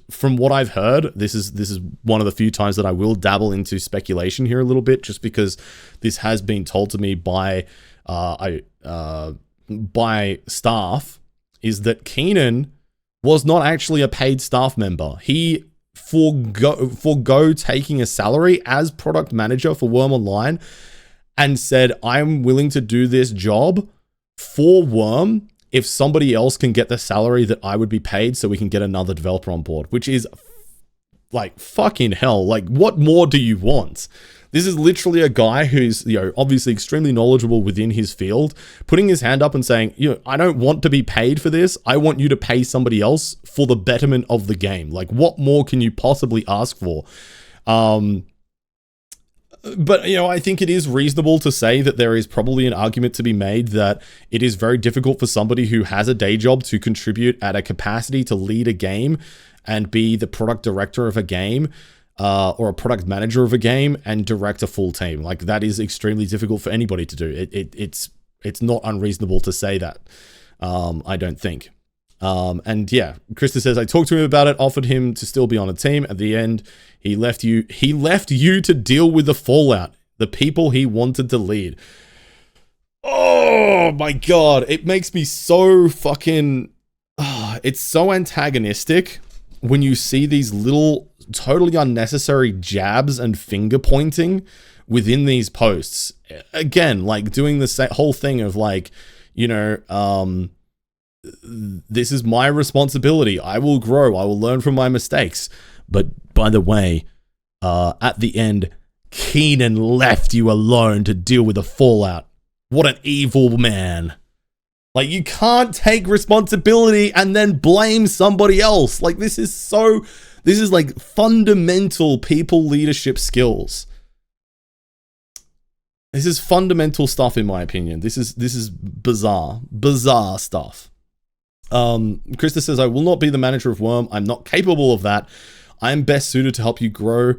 from what I've heard, this is one of the few times that I will dabble into speculation here a little bit, just because this has been told to me by staff, is that Keenan was not actually a paid staff member. He forgo taking a salary as product manager for Wurm Online and said, I'm willing to do this job for Wurm if somebody else can get the salary that I would be paid so we can get another developer on board, which is like fucking hell. Like, what more do you want? This is literally a guy who's, obviously extremely knowledgeable within his field, putting his hand up and saying, I don't want to be paid for this. I want you to pay somebody else for the betterment of the game. Like, what more can you possibly ask for? But, I think it is reasonable to say that there is probably an argument to be made that it is very difficult for somebody who has a day job to contribute at a capacity to lead a game and be the product director of a game. Or a product manager of a game and direct a full team. Like, that is extremely difficult for anybody to do. It's not unreasonable to say that. I don't think. And yeah, Krista says, I talked to him about it, offered him to still be on a team. At the end, he left you to deal with the fallout, the people he wanted to lead. Oh my God. It makes me so fucking, it's so antagonistic when you see these little totally unnecessary jabs and finger pointing within these posts. Again, like doing the whole thing of like, this is my responsibility. I will grow. I will learn from my mistakes. But by the way, at the end, Keenan left you alone to deal with the fallout. What an evil man. Like, you can't take responsibility and then blame somebody else. Like, this is like fundamental people leadership skills. This is fundamental stuff, in my opinion. This is bizarre stuff. Krista says, I will not be the manager of Wurm. I'm not capable of that. I am best suited to help you grow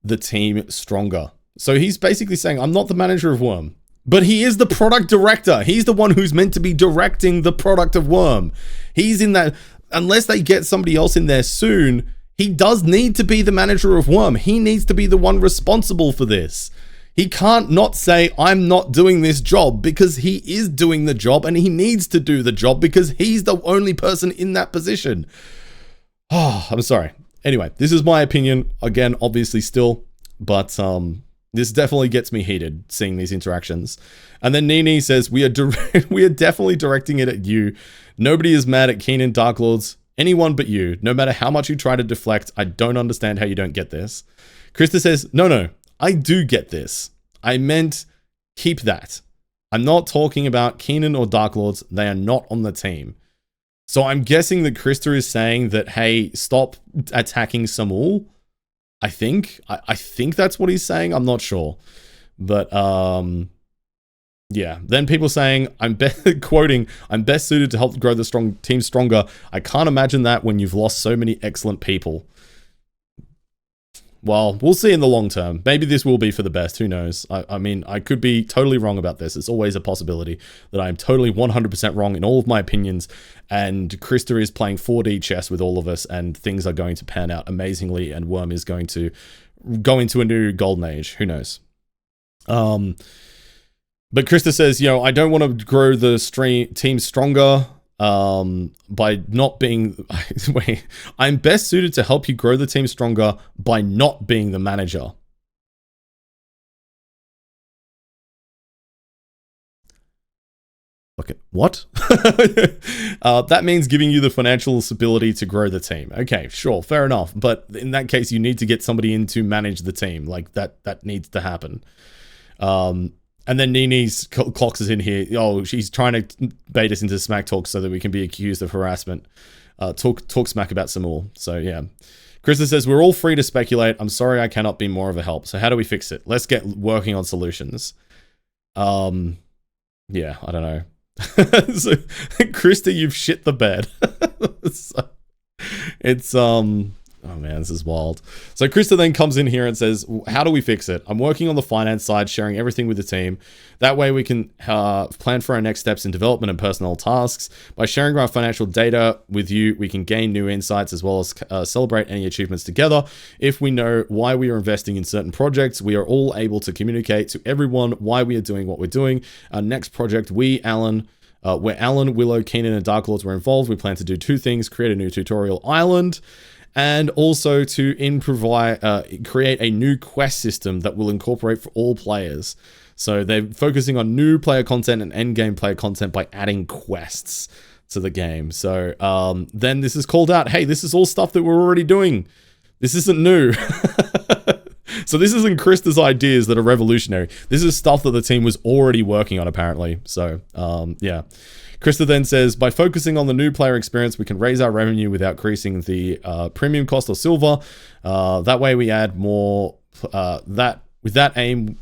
the team stronger. So he's basically saying, I'm not the manager of Wurm, but he is the product director. He's the one who's meant to be directing the product of Wurm. He's in that, unless they get somebody else in there soon, he does need to be the manager of Wurm. He needs to be the one responsible for this. He can't not say, I'm not doing this job, because he is doing the job and he needs to do the job because he's the only person in that position. Oh, I'm sorry. Anyway, this is my opinion. Again, obviously still, but this definitely gets me heated seeing these interactions. And then Nini says, we are definitely directing it at you. Nobody is mad at Keenan Dark Lords. Anyone but you. No matter how much you try to deflect, I don't understand how you don't get this. Krista says, no, I do get this. I meant keep that. I'm not talking about Keenan or Dark Lords. They are not on the team. So I'm guessing that Krista is saying that, hey, stop attacking Samul. I think that's what he's saying. I'm not sure. But, yeah. Then people saying, quoting, I'm best suited to help grow the team stronger. I can't imagine that when you've lost so many excellent people. Well, we'll see in the long term. Maybe this will be for the best. Who knows? I mean, I could be totally wrong about this. It's always a possibility that I'm totally 100% wrong in all of my opinions. And Krista is playing 4D chess with all of us, and things are going to pan out amazingly, and Wurm is going to go into a new golden age. Who knows? But Krista says, I don't want to grow the team stronger. By not being, wait, I'm best suited to help you grow the team stronger by not being the manager. Okay, what? That means giving you the financial stability to grow the team. Okay, sure, fair enough. But in that case, you need to get somebody in to manage the team. Like, that needs to happen. And then Nini's clocks us in here. Oh, she's trying to bait us into smack talk so that we can be accused of harassment. Talk smack about some more. So, yeah. Krista says, we're all free to speculate. I'm sorry I cannot be more of a help. So how do we fix it? Let's get working on solutions. Yeah, I don't know. So, Krista, you've shit the bed. So, it's, oh man, this is wild. So Krista then comes in here and says, how do we fix it? I'm working on the finance side, sharing everything with the team. That way we can plan for our next steps in development and personnel tasks. By sharing our financial data with you, we can gain new insights as well as celebrate any achievements together. If we know why we are investing in certain projects, we are all able to communicate to everyone why we are doing what we're doing. Our next project, where Alan, Willow, Keenan, and Dark Lords were involved, we plan to do two things: create a new tutorial island, and also to create a new quest system that will incorporate for all players. So they're focusing on new player content and endgame player content by adding quests to the game. So then this is called out, hey, this is all stuff that we're already doing. This isn't new. So this isn't Krista's ideas that are revolutionary. This is stuff that the team was already working on, apparently. So, yeah. Krista then says, by focusing on the new player experience, we can raise our revenue without increasing the premium cost or silver. That way we add more, with that aim,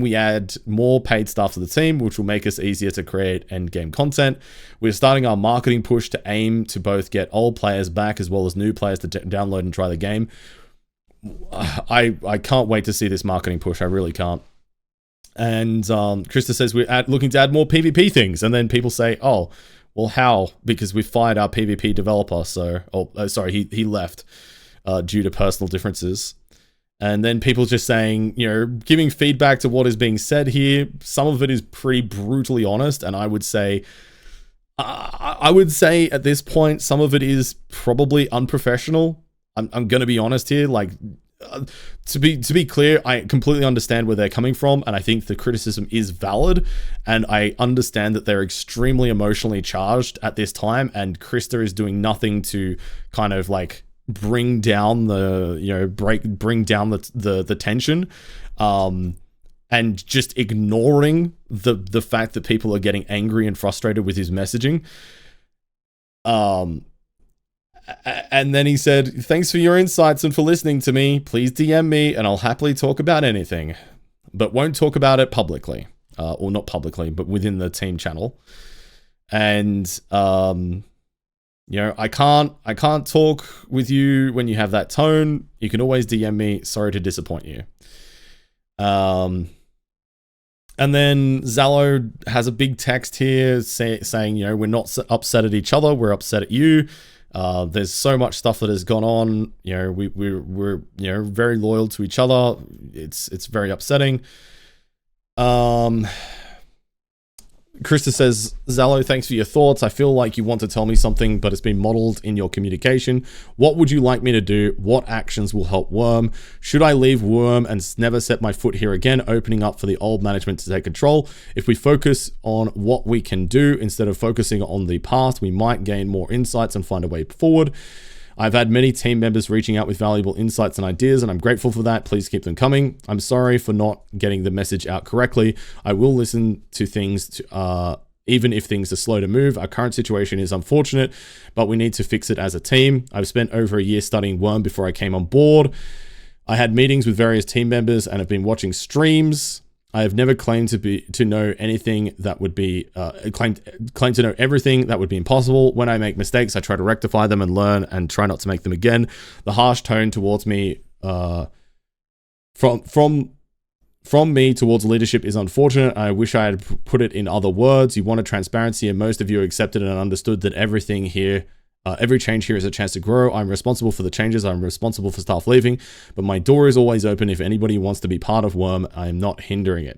we add more paid staff to the team, which will make us easier to create end game content. We're starting our marketing push to aim to both get old players back as well as new players to download and try the game. I can't wait to see this marketing push. I really can't. And Krista says we're looking to add more PvP things. And then people say, oh, well, how? Because we fired our PvP developer. So, sorry, he left due to personal differences. And then people just saying, giving feedback to what is being said here. Some of it is pretty brutally honest. And I would say at this point, some of it is probably unprofessional. I'm going to be honest here. Like, to be clear, I completely understand where they're coming from, and I think the criticism is valid, and I understand that they're extremely emotionally charged at this time, and Krista is doing nothing to kind of like bring down bring down the tension, and just ignoring the fact that people are getting angry and frustrated with his messaging. And then he said, "Thanks for your insights and for listening to me. Please DM me and I'll happily talk about anything, but won't talk about it publicly." Or not publicly, but within the team channel. And, I can't talk with you when you have that tone. You can always DM me. Sorry to disappoint you. And then Zalo has a big text here saying, we're not upset at each other. We're upset at you. There's so much stuff that has gone on. We're very loyal to each other. It's very upsetting. Krista says, "Zalo, thanks for your thoughts. I feel like you want to tell me something, but it's been modeled in your communication. What would you like me to do? What actions will help Wurm? Should I leave Wurm and never set my foot here again, opening up for the old management to take control? If we focus on what we can do instead of focusing on the past, we might gain more insights and find a way forward. I've had many team members reaching out with valuable insights and ideas, and I'm grateful for that. Please keep them coming. I'm sorry for not getting the message out correctly. I will listen to things, even if things are slow to move. Our current situation is unfortunate, but we need to fix it as a team. I've spent over a year studying Wurm before I came on board. I had meetings with various team members and have been watching streams. I have never claimed to know anything that would be claimed to know everything that would be impossible. When I make mistakes, I try to rectify them and learn and try not to make them again. The harsh tone towards me from me towards leadership is unfortunate. I wish I had put it in other words. You wanted transparency, and most of you accepted and understood that everything here. Every change here is a chance to grow. I'm responsible for the changes. I'm responsible for staff leaving, but my door is always open. If anybody wants to be part of Wurm, I am not hindering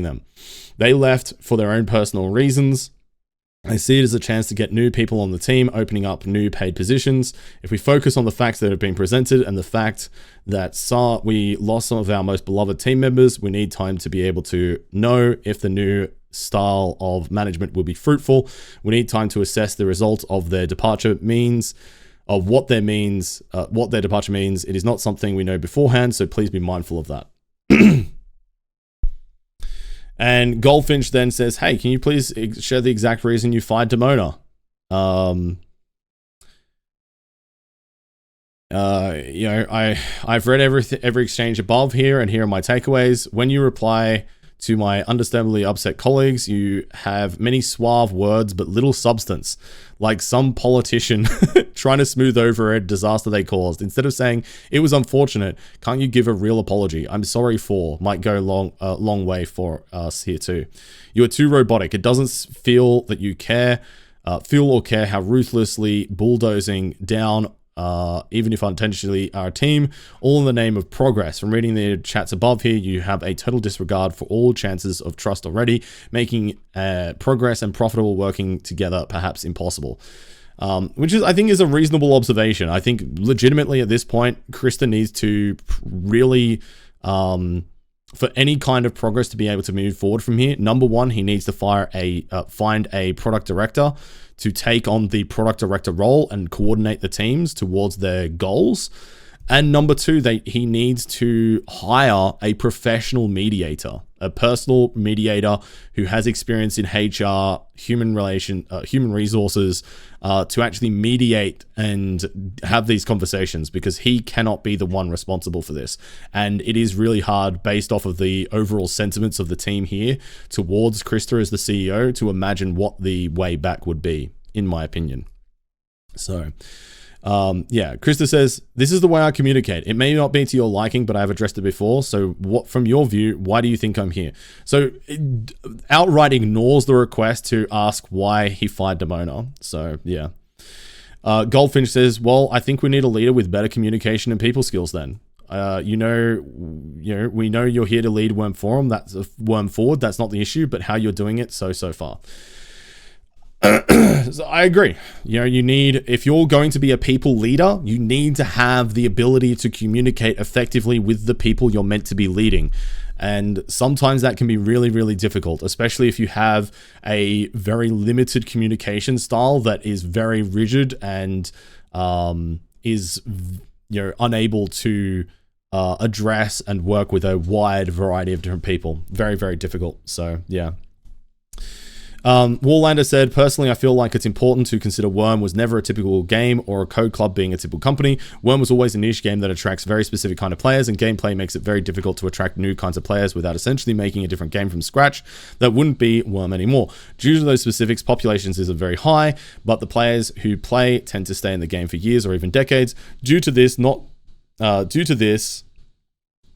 them. They left for their own personal reasons. I see it as a chance to get new people on the team, opening up new paid positions. If we focus on the facts that have been presented and the fact that we lost some of our most beloved team members, we need time to be able to know if the new style of management will be fruitful. We need time to assess the results of their departure what their departure means. It is not something we know beforehand, so please be mindful of that. And Goldfinch then says, "Hey, can you please share the exact reason you fired Demona?" I've read every exchange above here, and here are my takeaways. When you reply to my understandably upset colleagues, you have many suave words but little substance, like some politician trying to smooth over a disaster they caused. Instead of saying, "It was unfortunate," can't you give a real apology? "I'm sorry for" might go a long way for us here too. You are too robotic. It doesn't feel that you care how ruthlessly bulldozing down even if unintentionally, our team, all in the name of progress. From reading the chats above here, you have a total disregard for all chances of trust already, making progress and profitable working together perhaps impossible. Which I think is a reasonable observation. I think legitimately at this point, Krista needs to really, for any kind of progress to be able to move forward from here, number one, he needs to find a product director to take on the product director role and coordinate the teams towards their goals. And number two, he needs to hire a professional mediator, a personal mediator who has experience in HR, human resources, to actually mediate and have these conversations, because he cannot be the one responsible for this. And it is really hard, based off of the overall sentiments of the team here towards Krista as the CEO, to imagine what the way back would be, in my opinion. So Krista says, "This is the way I communicate. It may not be to your liking, but I've addressed it before. So what, from your view, why do you think I'm here?" So it outright ignores the request to ask why he fired Demona. So yeah. Goldfinch says, "Well, I think we need a leader with better communication and people skills then. We know you're here to lead Wurm Forum. That's Wurm forward. That's not the issue, but how you're doing it so far." So I agree. You need, if you're going to be a people leader, you need to have the ability to communicate effectively with the people you're meant to be leading. And sometimes that can be really, really difficult, especially if you have a very limited communication style that is very rigid and is, unable to address and work with a wide variety of different people. Very, very difficult. So, yeah. Warlander said, personally, I feel like it's important to consider Wurm was never a typical game or a code club being a typical company. Wurm was always a niche game that attracts very specific kind of players, and gameplay makes it very difficult to attract new kinds of players without essentially making a different game from scratch that wouldn't be Wurm anymore. Due to those specifics, populations isn't very high, but the players who play tend to stay in the game for years or even decades. Due to this,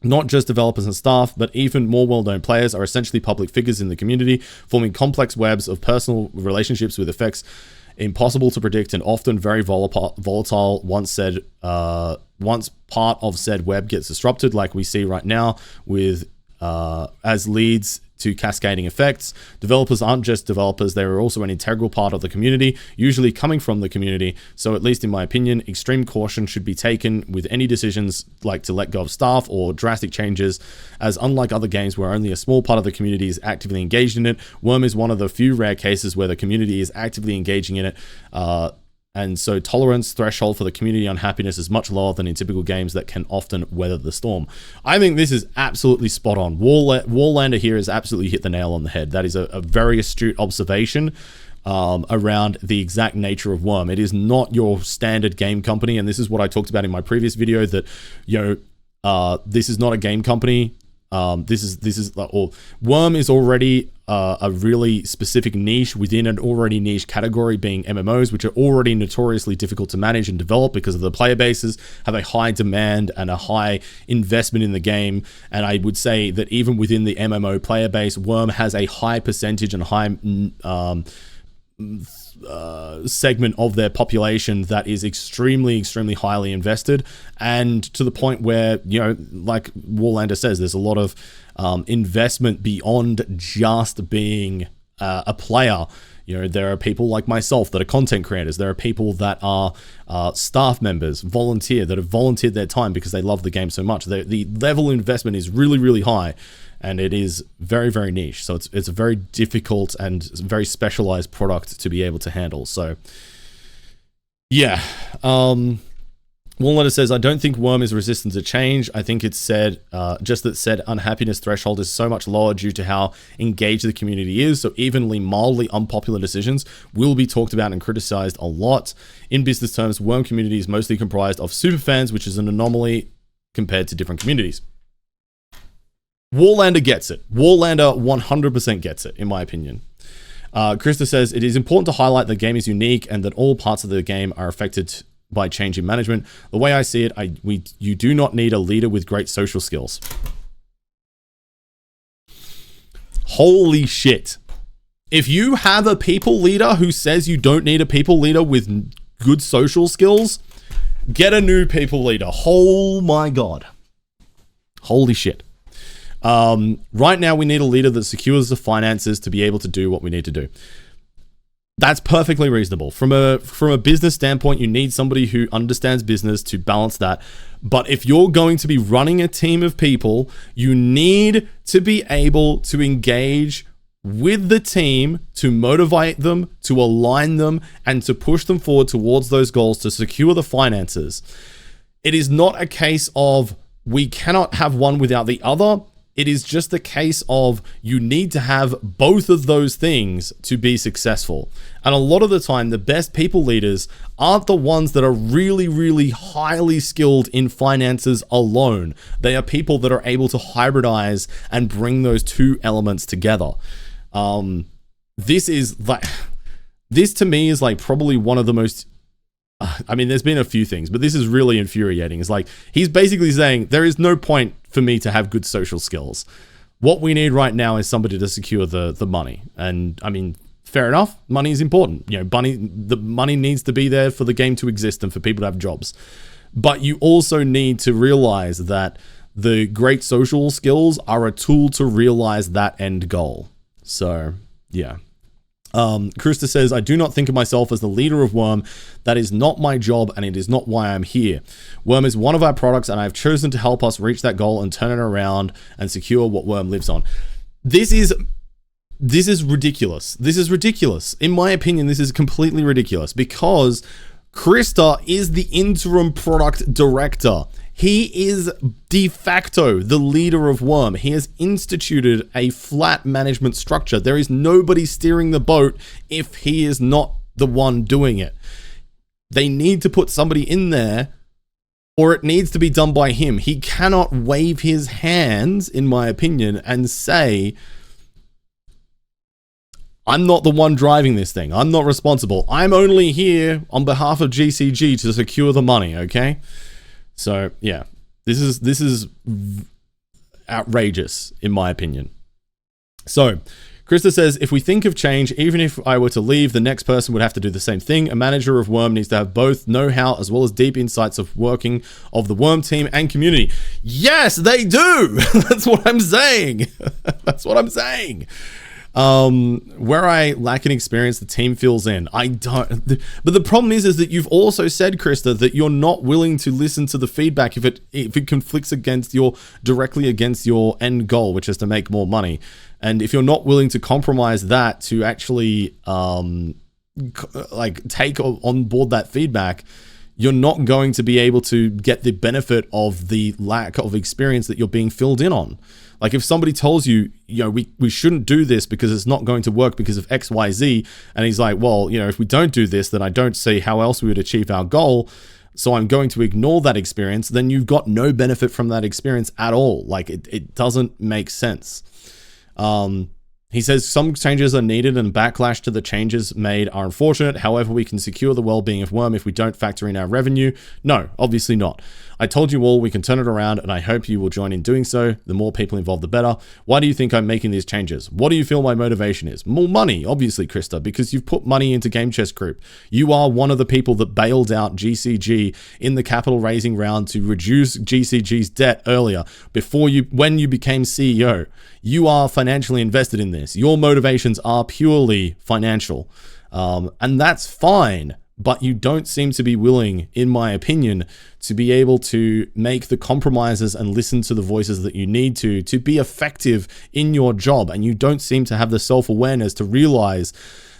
not just developers and staff, but even more well-known players are essentially public figures in the community, forming complex webs of personal relationships with effects impossible to predict and often very volatile once part of said web gets disrupted, like we see right now with as leads to cascading effects. Developers aren't just developers, they are also an integral part of the community, usually coming from the community. So at least in my opinion, extreme caution should be taken with any decisions like to let go of staff or drastic changes, as unlike other games where only a small part of the community is actively engaged in it, Wurm is one of the few rare cases where the community is actively engaging in it. And so tolerance threshold for the community unhappiness is much lower than in typical games that can often weather the storm. I think this is absolutely spot on. Warlander here has absolutely hit the nail on the head. That is a very astute observation around the exact nature of Wurm. It is not your standard game company, and this is what I talked about in my previous video, that this is not a game company. Wurm is already a really specific niche within an already niche category, being MMOs, which are already notoriously difficult to manage and develop because of the player bases, have a high demand and a high investment in the game. And I would say that even within the MMO player base, Wurm has a high percentage and high segment of their population that is extremely highly invested, and to the point where, like Warlander says, there's a lot of investment beyond just being a player. There are people like myself that are content creators. There are people that are staff members, that have volunteered their time because they love the game so much. The level of investment is really high, and it is very niche. So it's a very difficult and very specialized product to be able to handle. So yeah. One letter says, I don't think Wurm is resistant to change. I think it's said, just that said unhappiness threshold is so much lower due to how engaged the community is. So evenly, mildly unpopular decisions will be talked about and criticized a lot. In business terms, Wurm community is mostly comprised of super fans, which is an anomaly compared to different communities. Warlander gets it. Warlander 100% gets it, in my opinion. Krista says, it is important to highlight the game is unique and that all parts of the game are affected by change in management. The way I see it, you do not need a leader with great social skills. Holy shit. If you have a people leader who says you don't need a people leader with good social skills, get a new people leader. Oh my God. Holy shit. Right now we need a leader that secures the finances to be able to do what we need to do. That's perfectly reasonable. From a business standpoint, you need somebody who understands business to balance that. But if you're going to be running a team of people, you need to be able to engage with the team, to motivate them, to align them, and to push them forward towards those goals to secure the finances. It is not a case of we cannot have one without the other. It is just a case of you need to have both of those things to be successful. And a lot of the time, the best people leaders aren't the ones that are really highly skilled in finances alone. They are people that are able to hybridize and bring those two elements together. This to me is like probably one of the most, I mean, there's been a few things, but this is really infuriating. It's like, he's basically saying there is no point for me to have good social skills. What we need right now is somebody to secure the money. And I mean, fair enough. Money is important. The money needs to be there for the game to exist and for people to have jobs. But you also need to realize that the great social skills are a tool to realize that end goal. So yeah. Krista says, I do not think of myself as the leader of Wurm. That is not my job, and it is not why I'm here. Wurm is one of our products, and I've chosen to help us reach that goal and turn it around and secure what Wurm lives on. This is ridiculous. This is ridiculous. In my opinion, this is completely ridiculous, because Krista is the interim product director. He is de facto the leader of Wurm. He has instituted a flat management structure. There is nobody steering the boat if he is not the one doing it. They need to put somebody in there, or it needs to be done by him. He cannot wave his hands, in my opinion, and say, I'm not the one driving this thing. I'm not responsible. I'm only here on behalf of GCG to secure the money, okay? So, yeah, this is outrageous, in my opinion. So, Krista says, if we think of change, even if I were to leave, the next person would have to do the same thing. A manager of Wurm needs to have both know-how as well as deep insights of working of the Wurm team and community. Yes, they do. That's what I'm saying. That's what I'm saying. Where I lack an experience, the team fills in. I don't, but the problem is that you've also said, Krista, that you're not willing to listen to the feedback if it conflicts directly against your end goal, which is to make more money. And if you're not willing to compromise that to actually, take on board that feedback, you're not going to be able to get the benefit of the lack of experience that you're being filled in on. Like if somebody tells you, we shouldn't do this because it's not going to work because of X, Y, Z. And he's like, well, if we don't do this, then I don't see how else we would achieve our goal. So I'm going to ignore that experience. Then you've got no benefit from that experience at all. Like it doesn't make sense. He says some changes are needed and backlash to the changes made are unfortunate. However, we can secure the well-being of Wurm if we don't factor in our revenue. No, obviously not. I told you all we can turn it around and I hope you will join in doing so. The more people involved, the better. Why do you think I'm making these changes? What do you feel my motivation is? More money, obviously, Krista, because you've put money into Game Chest Group. You are one of the people that bailed out GCG in the capital raising round to reduce GCG's debt earlier when you became CEO. You are financially invested in this. Your motivations are purely financial. And that's fine, but you don't seem to be willing, in my opinion, to be able to make the compromises and listen to the voices that you need to be effective in your job. And you don't seem to have the self-awareness to realize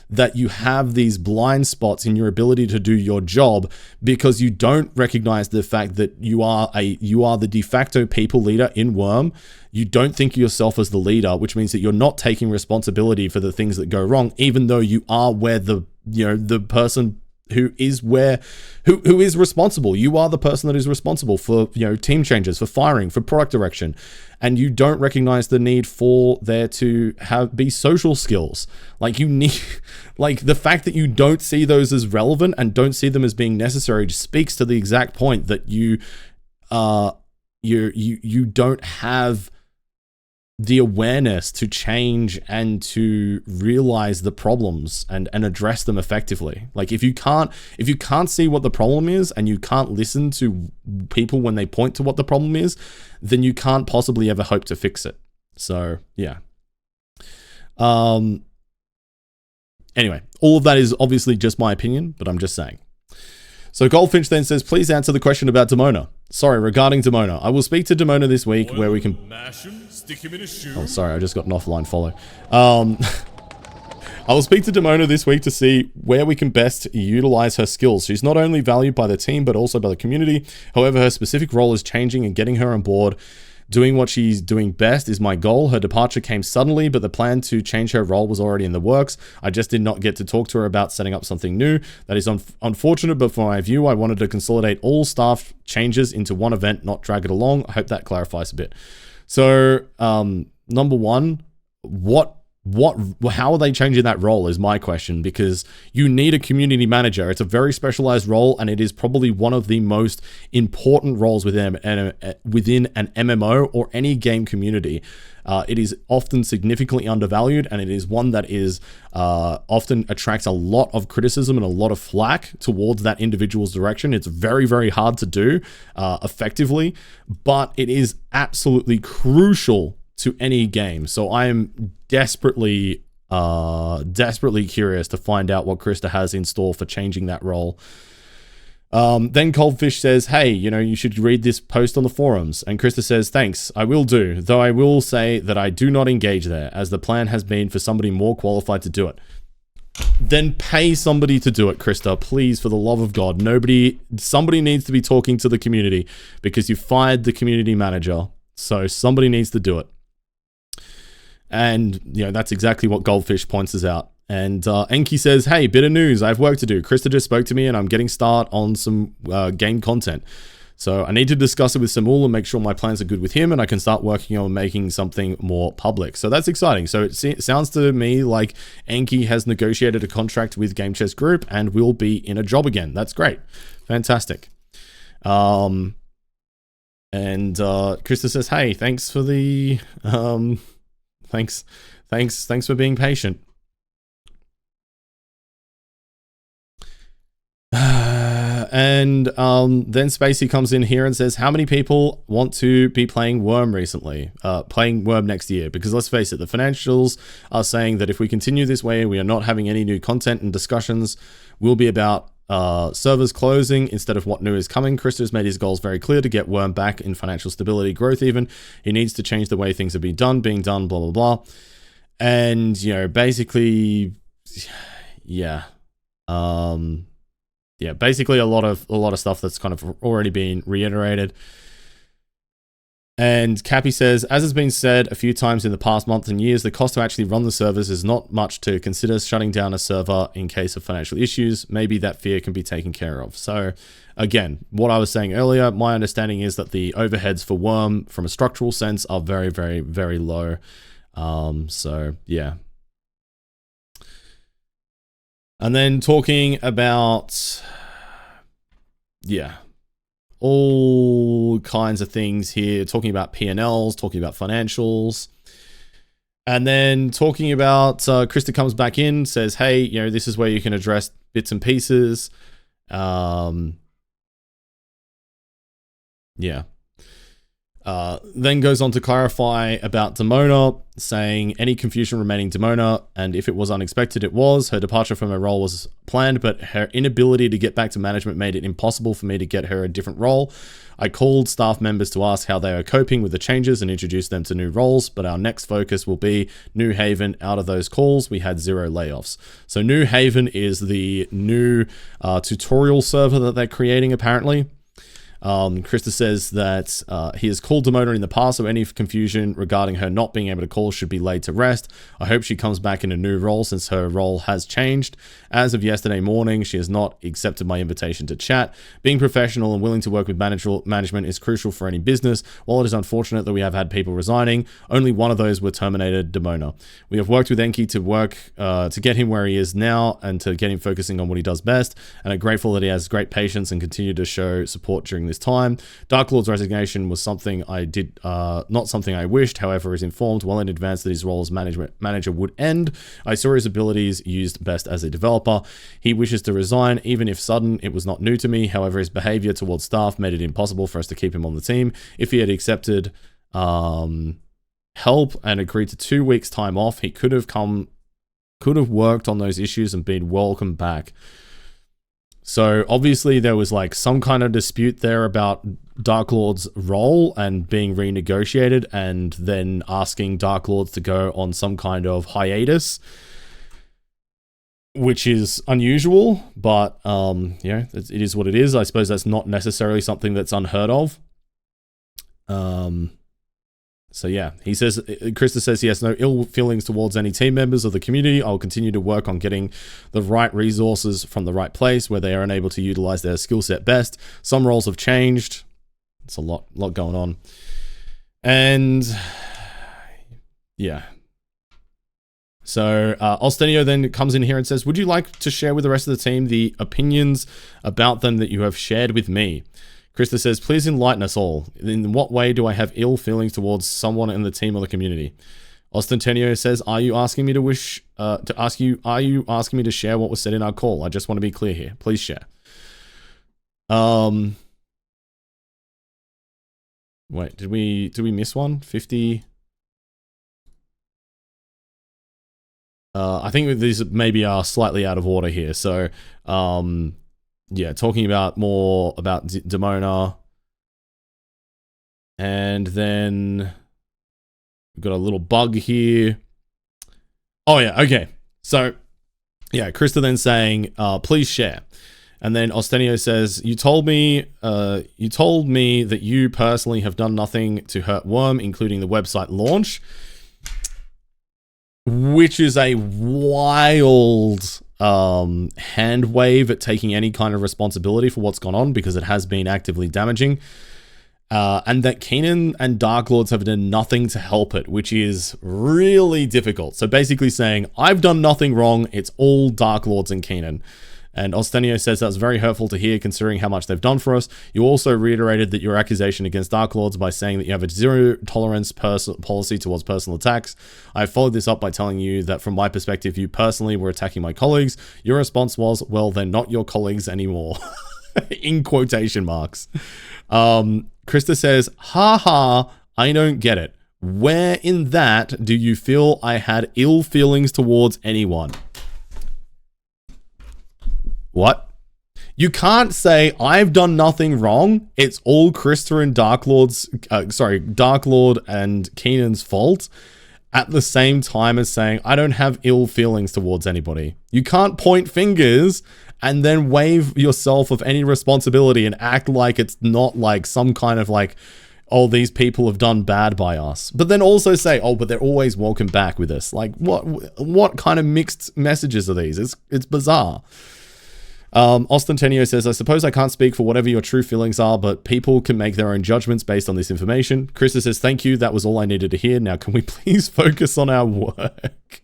that you have these blind spots in your ability to do your job because you don't recognize the fact that you are the de facto people leader in Wurm. You don't think of yourself as the leader, which means that you're not taking responsibility for the things that go wrong, even though you are where the person who is responsible. You are the person that is responsible for, team changes, for firing, for product direction. And you don't recognize the need for there to be social skills. Like you need, like the fact that you don't see those as relevant and don't see them as being necessary just speaks to the exact point that you don't have the awareness to change and to realize the problems and address them effectively. Like if you can't see what the problem is and you can't listen to people when they point to what the problem is, then you can't possibly ever hope to fix it. So yeah. Anyway, all of that is obviously just my opinion, but I'm just saying. So Goldfinch then says, please answer the question about Demona. Sorry, regarding Demona. I will speak to Demona this week where we can... Oh, sorry, I just got an offline follow. I will speak to Demona this week to see where we can best utilize her skills. She's not only valued by the team, but also by the community. However, her specific role is changing and getting her on board. Doing what she's doing best is my goal. Her departure came suddenly, but the plan to change her role was already in the works. I just did not get to talk to her about setting up something new. That is unfortunate, but for my view, I wanted to consolidate all staff changes into one event, not drag it along. I hope that clarifies a bit. So, number one, how are they changing that role is my question, because you need a community manager. It's a very specialized role, and it is probably one of the most important roles within an MMO or any game community. It is often significantly undervalued, and it is one that is often attracts a lot of criticism and a lot of flack towards that individual's direction. It's very, very hard to do effectively, but it is absolutely crucial to any game. So I am desperately curious to find out what Krista has in store for changing that role. Then Coldfish says, hey, you should read this post on the forums. And Krista says, thanks, I will do, though I will say that I do not engage there, as the plan has been for somebody more qualified to do it. then pay somebody to do it, Krista. Please, for the love of God. Somebody needs to be talking to the community because you fired the community manager. So somebody needs to do it. And, that's exactly what Goldfish points us out. And Enki says, hey, bit of news. I have work to do. Krista just spoke to me and I'm getting start on some game content. So I need to discuss it with Samul and make sure my plans are good with him and I can start working on making something more public. So that's exciting. So it sounds to me like Enki has negotiated a contract with Game Chess Group and will be in a job again. That's great. Fantastic. And Krista says, hey, thanks for the... thanks for being patient. And then Spacey comes in here and says, how many people want to be playing Wurm recently? Playing Wurm next year? Because let's face it, the financials are saying that if we continue this way, we are not having any new content and discussions will be about servers closing instead of what new is coming. Krista has made his goals very clear to get Wurm back in financial stability, growth even. He needs to change the way things are being done, blah, blah, blah. And, basically, yeah. Yeah, basically a lot of stuff that's kind of already been reiterated. And Cappy says, as has been said a few times in the past months and years, the cost to actually run the servers is not much to consider. Shutting down a server in case of financial issues, maybe that fear can be taken care of. So again, what I was saying earlier, my understanding is that the overheads for Wurm from a structural sense are very, very, very low. So yeah. And then talking about, all kinds of things here, talking about P&Ls, talking about financials, and then talking about, Krista comes back in, says, hey, this is where you can address bits and pieces. Then goes on to clarify about Demona, saying any confusion remaining Demona, and if it was unexpected, it was. Her departure from her role was planned, but her inability to get back to management made it impossible for me to get her a different role. I called staff members to ask how they are coping with the changes and introduce them to new roles, but our next focus will be New Haven. Out of those calls, we had 0 layoffs. So New Haven is the new tutorial server that they're creating, apparently. Krista says that he has called Demona in the past, so any confusion regarding her not being able to call should be laid to rest. I hope she comes back in a new role since her role has changed. As of yesterday morning, she has not accepted my invitation to chat. Being professional and willing to work with management is crucial for any business. While it is unfortunate that we have had people resigning, only one of those were terminated, Demona. We have worked with Enki to get him where he is now and to get him focusing on what he does best, and I'm grateful that he has great patience and continue to show support during this time. Dark Lord's resignation was something I did, not something I wished. However, is informed well in advance that his role as manager would end. I saw his abilities used best as a developer. He wishes to resign, even if sudden. It was not new to me. However, his behavior towards staff made it impossible for us to keep him on the team. If he had accepted help and agreed to 2 weeks time off, he could have worked on those issues and been welcomed back. So obviously there was like some kind of dispute there about Dark Lord's role and being renegotiated, and then asking Dark Lords to go on some kind of hiatus, which is unusual, but it is what it is. I suppose that's not necessarily something that's unheard of. So yeah, he says, Krista says he has no ill feelings towards any team members of the community. I'll continue to work on getting the right resources from the right place where they are unable to utilize their skill set best. Some roles have changed. It's a lot going on. And yeah. So Ostenio then comes in here and says, would you like to share with the rest of the team the opinions about them that you have shared with me? Krista says, please enlighten us all. In what way do I have ill feelings towards someone in the team or the community? Ostentenio says, are you asking me to share what was said in our call? I just want to be clear here. Please share. Wait, did we miss one? 50. I think these maybe are slightly out of order here. So, yeah, talking about more about Demona. And then we've got a little bug here. Oh yeah, okay. So yeah, Krista then saying, please share. And then Ostenio says, you told me that you personally have done nothing to hurt Wurm, including the website launch, which is a wild hand wave at taking any kind of responsibility for what's gone on, because it has been actively damaging. And that Keenan and Dark Lords have done nothing to help it, which is really difficult. So basically saying, I've done nothing wrong, it's all Dark Lords and Keenan. And Ostenio says that's very hurtful to hear, considering how much they've done for us. You also reiterated that your accusation against Dark Lords by saying that you have a zero tolerance policy towards personal attacks. I followed this up by telling you that from my perspective, you personally were attacking my colleagues. Your response was, well, they're not your colleagues anymore. In quotation marks. Krista says, ha, I don't get it. Where in that do you feel I had ill feelings towards anyone? What? You can't say I've done nothing wrong. It's all Krista and Dark Lord and Keenan's fault, at the same time as saying I don't have ill feelings towards anybody. You can't point fingers and then waive yourself of any responsibility and act like it's not like some kind of like, oh, these people have done bad by us. But then also say, oh, but they're always welcome back with us. Like what kind of mixed messages are these? It's bizarre. Ostentenio says, I suppose I can't speak for whatever your true feelings are, but people can make their own judgments based on this information. Krista says, thank you. That was all I needed to hear. Now, can we please focus on our work?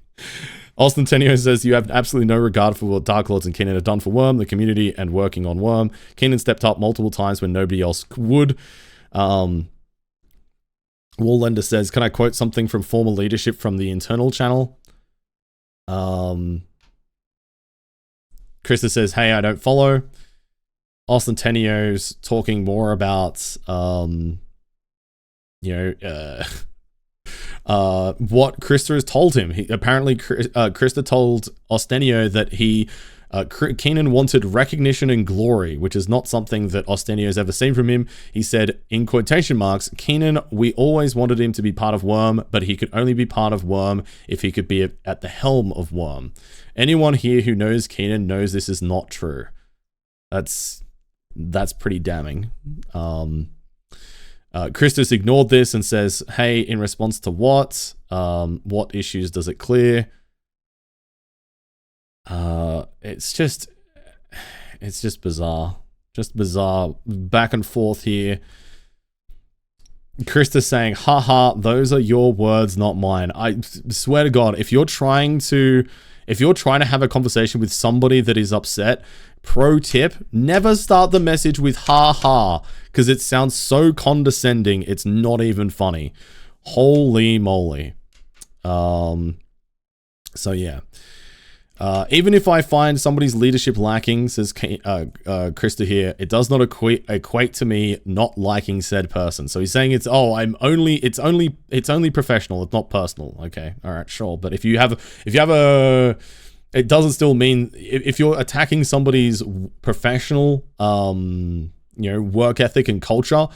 Ostentenio says, you have absolutely no regard for what Dark Lords and Keenan have done for Wurm, the community, and working on Wurm. Keenan stepped up multiple times when nobody else would. Wallender says, can I quote something from former leadership from the internal channel? Krista says, hey, I don't follow. Ostentenio's talking more about, what Krista has told him. Apparently, Krista told Ostenio that Keenan wanted recognition and glory, which is not something that Ostenio's ever seen from him. He said, in quotation marks, Keenan, we always wanted him to be part of Wurm, but he could only be part of Wurm if he could be at the helm of Wurm. Anyone here who knows Keenan knows this is not true. That's pretty damning. Kristas ignored this and says, hey, in response to what? What issues does it clear? It's just bizarre. Just bizarre. Back and forth here. Krista saying, haha, those are your words, not mine. I swear to God, if you're trying to have a conversation with somebody that is upset, pro tip, never start the message with ha, because it sounds so condescending, it's not even funny. Holy moly. So yeah. Even if I find somebody's leadership lacking, says Krista here, it does not equate to me not liking said person. So he's saying it's only professional, it's not personal. Okay, all right, sure. But if you have it doesn't still mean if you're attacking somebody's professional, work ethic and culture,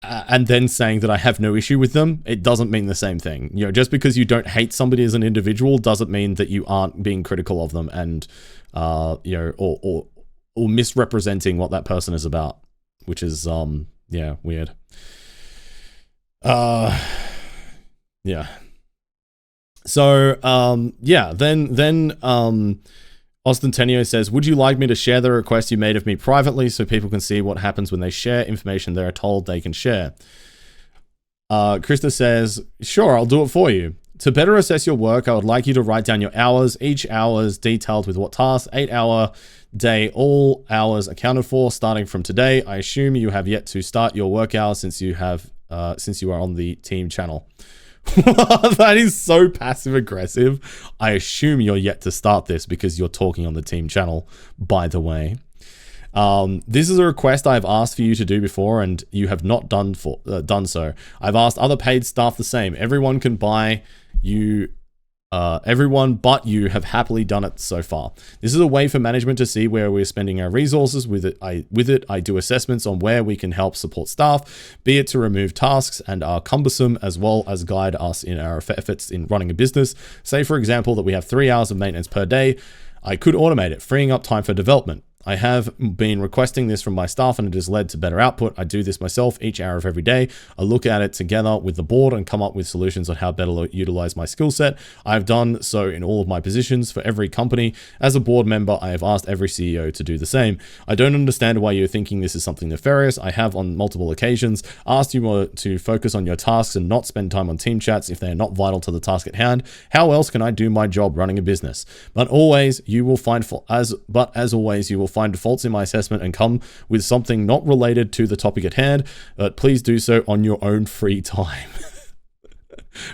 and then saying that I have no issue with them, it doesn't mean the same thing. Just because you don't hate somebody as an individual doesn't mean that you aren't being critical of them and, or misrepresenting what that person is about, which is, weird. Yeah. So, then Ostentenio says, would you like me to share the request you made of me privately so people can see what happens when they share information they're told they can share? Krista says, sure, I'll do it for you. To better assess your work, I would like you to write down your hours. Each hour is detailed with what tasks, 8-hour day, all hours accounted for, starting from today. I assume you have yet to start your work hours since you are on the team channel. That is so passive aggressive. I assume you're yet to start this because you're talking on the team channel, by the way. This is a request I've asked for you to do before and you have not done so. I've asked other paid staff the same. Everyone can buy you everyone but you have happily done it so far. This is a way for management to see where we're spending our resources. With it, I do assessments on where we can help support staff, be it to remove tasks and are cumbersome, as well as guide us in our efforts in running a business. Say, for example, that we have 3 hours of maintenance per day. I could automate it, freeing up time for development. I have been requesting this from my staff and it has led to better output. I do this myself each hour of every day. I look at it together with the board and come up with solutions on how better utilize my skill set. I've done so in all of my positions for every company. As a board member, I have asked every CEO to do the same. I don't understand why you're thinking this is something nefarious. I have on multiple occasions asked you to focus on your tasks and not spend time on team chats if they are not vital to the task at hand. How else can I do my job running a business? But always you will find as always you will find faults in my assessment and come with something not related to the topic at hand, but please do so on your own free time.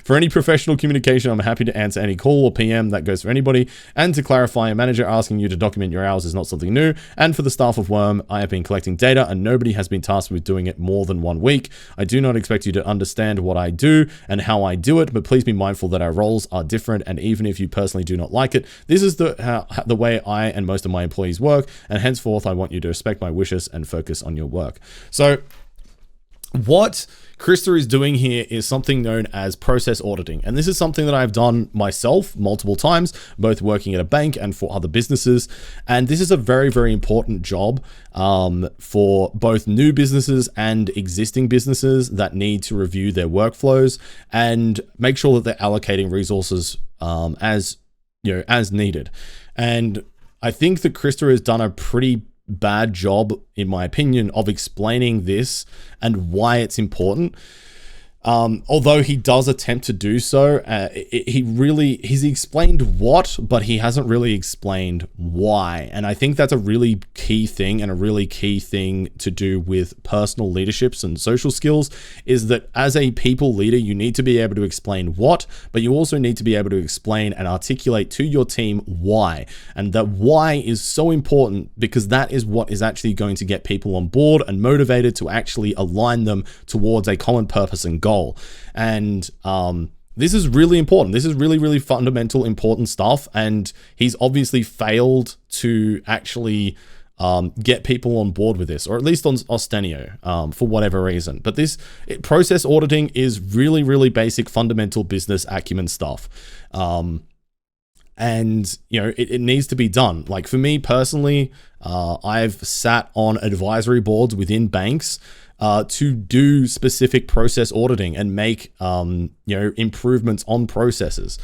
For any professional communication, I'm happy to answer any call or PM. That goes for anybody. And to clarify, a manager asking you to document your hours is not something new. And for the staff of Wurm, I have been collecting data and nobody has been tasked with doing it more than 1 week. I do not expect you to understand what I do and how I do it, but please be mindful that our roles are different. And even if you personally do not like it, this is the way I and most of my employees work. And henceforth, I want you to respect my wishes and focus on your work. So what Krista is doing here is something known as process auditing. And this is something that I've done myself multiple times, both working at a bank and for other businesses. And this is a very, very important job for both new businesses and existing businesses that need to review their workflows and make sure that they're allocating resources as needed. And I think that Krista has done a pretty bad job, in my opinion, of explaining this and why it's important. Although he does attempt to do so, he's explained what, but he hasn't really explained why. And I think that's a really key thing, and a really key thing to do with personal leaderships and social skills, is that as a people leader, you need to be able to explain what, but you also need to be able to explain and articulate to your team why. And that why is so important because that is what is actually going to get people on board and motivated to actually align them towards a common purpose and goal. And this is really important. This is really, really fundamental, important stuff. And he's obviously failed to actually get people on board with this, or at least on Ostenio, for whatever reason. But process auditing is really, really basic, fundamental business acumen stuff. And it needs to be done. Like for me personally, I've sat on advisory boards within banks to do specific process auditing and make improvements on processes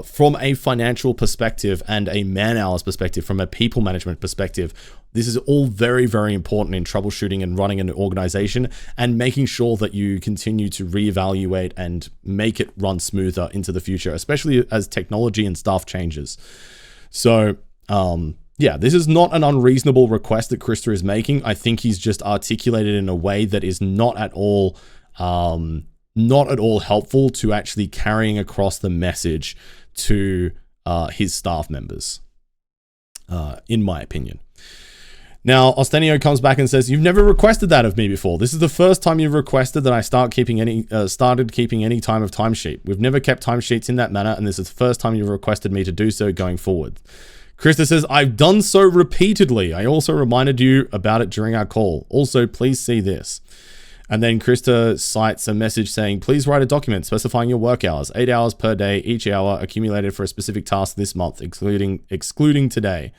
from a financial perspective and a man-hours perspective, from a people management perspective. This is all very, very important in troubleshooting and running an organization and making sure that you continue to reevaluate and make it run smoother into the future, especially as technology and stuff changes. So, yeah, this is not an unreasonable request that Krista is making. I think he's just articulated in a way that is not at all helpful to actually carrying across the message to his staff members, in my opinion. Now, Ostenio comes back and says, "You've never requested that of me before. This is the first time you've requested that I started keeping any time of timesheet. We've never kept timesheets in that manner, and this is the first time you've requested me to do so going forward." Krista says, "I've done so repeatedly. I also reminded you about it during our call. Also, please see this." And then Krista cites a message saying, "Please write a document specifying your work hours, 8 hours per day, each hour accumulated for a specific task this month, excluding today."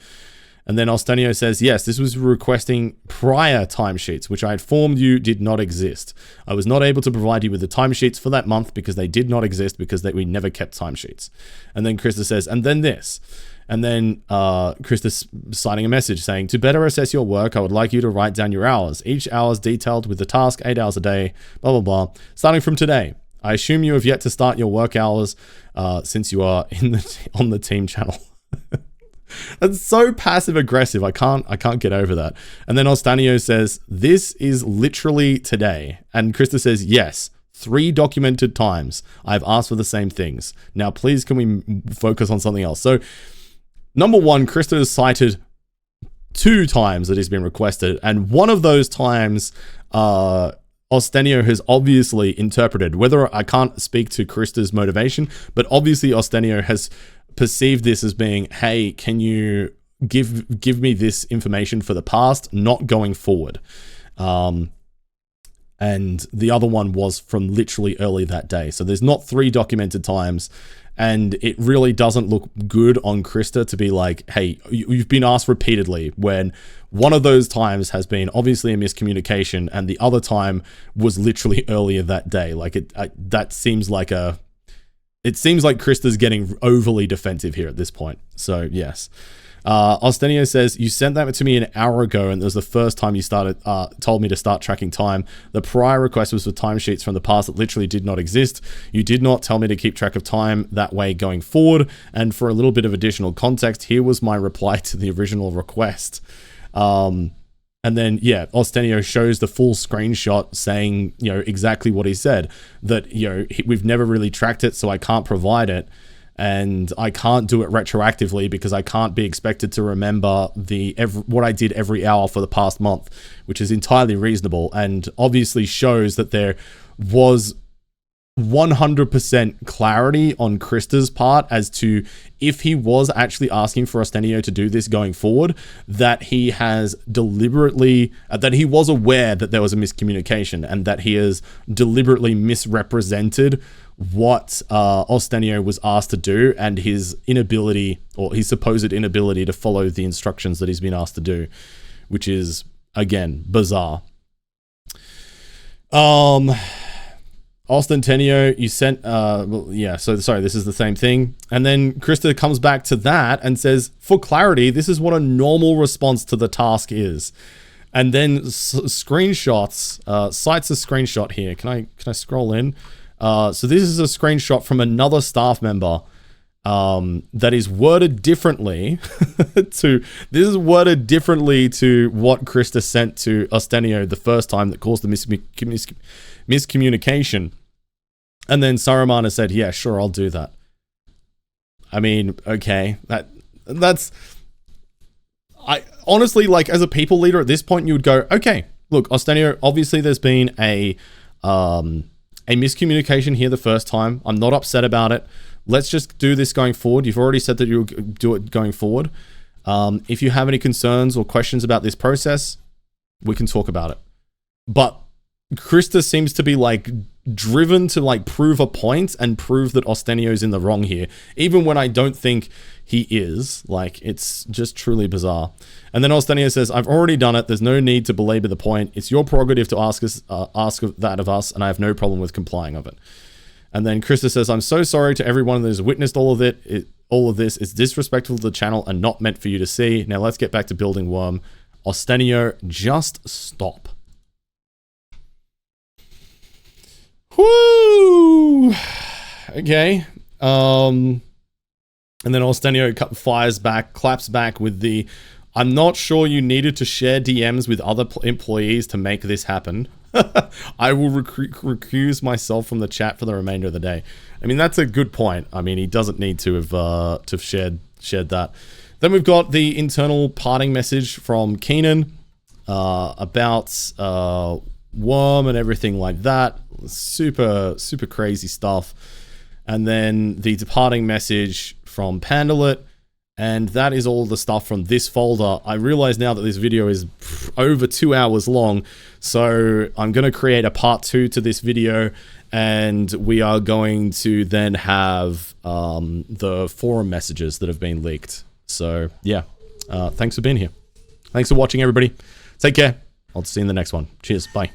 And then Ostenio says, "Yes, this was requesting prior timesheets, which I informed you did not exist. I was not able to provide you with the timesheets for that month because they did not exist because we never kept timesheets." And then Krista says, "And then this." And then Krista's signing a message saying, "To better assess your work, I would like you to write down your hours. Each hour is detailed with the task, 8 hours a day, blah, blah, blah, starting from today. I assume you have yet to start your work hours since you are on the team channel." That's so passive aggressive. I can't get over that. And then Ostenio says, "This is literally today." And Krista says, "Yes, 3 documented times. I've asked for the same things. Now, please, can we focus on something else?" So, number one, Krista has cited 2 times that he's been requested. And one of those times Ostenio has obviously interpreted, whether I can't speak to Krista's motivation, but obviously Ostenio has perceived this as being, hey, can you give me this information for the past, not going forward. And the other one was from literally early that day. So there's not 3 documented times, and it really doesn't look good on Krista to be like, hey, you've been asked repeatedly, when one of those times has been obviously a miscommunication and the other time was literally earlier that day. Like that seems like it seems like Krista's getting overly defensive here at this point. So yes. Ostenio says, you sent that to me an hour ago, and it was the first time you told me to start tracking time. The prior request was for timesheets from the past that literally did not exist. You did not tell me to keep track of time that way going forward. And for a little bit of additional context, here was my reply to the original request. And then, yeah, Ostenio shows the full screenshot saying, you know, exactly what he said, that, you know, we've never really tracked it, so I can't provide it. And I can't do it retroactively because I can't be expected to remember what I did every hour for the past month, which is entirely reasonable and obviously shows that there was 100% clarity on Krista's part as to if he was actually asking for Ostenio to do this going forward, that he has deliberately, that he was aware that there was a miscommunication and that he has deliberately misrepresented what Ostenio was asked to do and his inability, or his supposed inability, to follow the instructions that he's been asked to do, which is, again, bizarre. Ostenio, you sent, sorry, this is the same thing. And then Krista comes back to that and says, for clarity, this is what a normal response to the task is. And then screenshots, cites a screenshot here. Can I scroll in? So this is a screenshot from another staff member that is worded differently to what Krista sent to Ostenio the first time that caused the miscommunication. And then Saruman said, yeah, sure, I'll do that. I mean, okay, that's I honestly, like, as a people leader at this point, you would go, okay, look, Ostenio, obviously there's been a miscommunication here the first time. I'm not upset about it. Let's just do this going forward. You've already said that you'll do it going forward. If you have any concerns or questions about this process, we can talk about it. But Krista seems to be like driven to like prove a point and prove that Ostenio's in the wrong here, even when I don't think he is. Like, it's just truly bizarre. And then Ostenio says, I've already done it. There's no need to belabor the point. It's your prerogative to ask that of us, and I have no problem with complying of it. And then Krista says, I'm so sorry to everyone that has witnessed all of this. It's disrespectful to the channel and not meant for you to see. Now let's get back to building Wurm. Ostenio, just stop. Whoo! Okay. And then Ostenio claps back with the, I'm not sure you needed to share DMs with other employees to make this happen. I will recuse myself from the chat for the remainder of the day. I mean, that's a good point. I mean, he doesn't need to have shared that. Then we've got the internal parting message from Keenan about Wurm and everything like that. Super crazy stuff. And then the departing message from Pandalit. And that is all the stuff from this folder. I realize now that this video is over 2 hours long, so I'm going to create a part 2 to this video, and we are going to then have the forum messages that have been leaked. So yeah, thanks for being here. Thanks for watching, everybody. Take care. I'll see you in the next one. Cheers. Bye.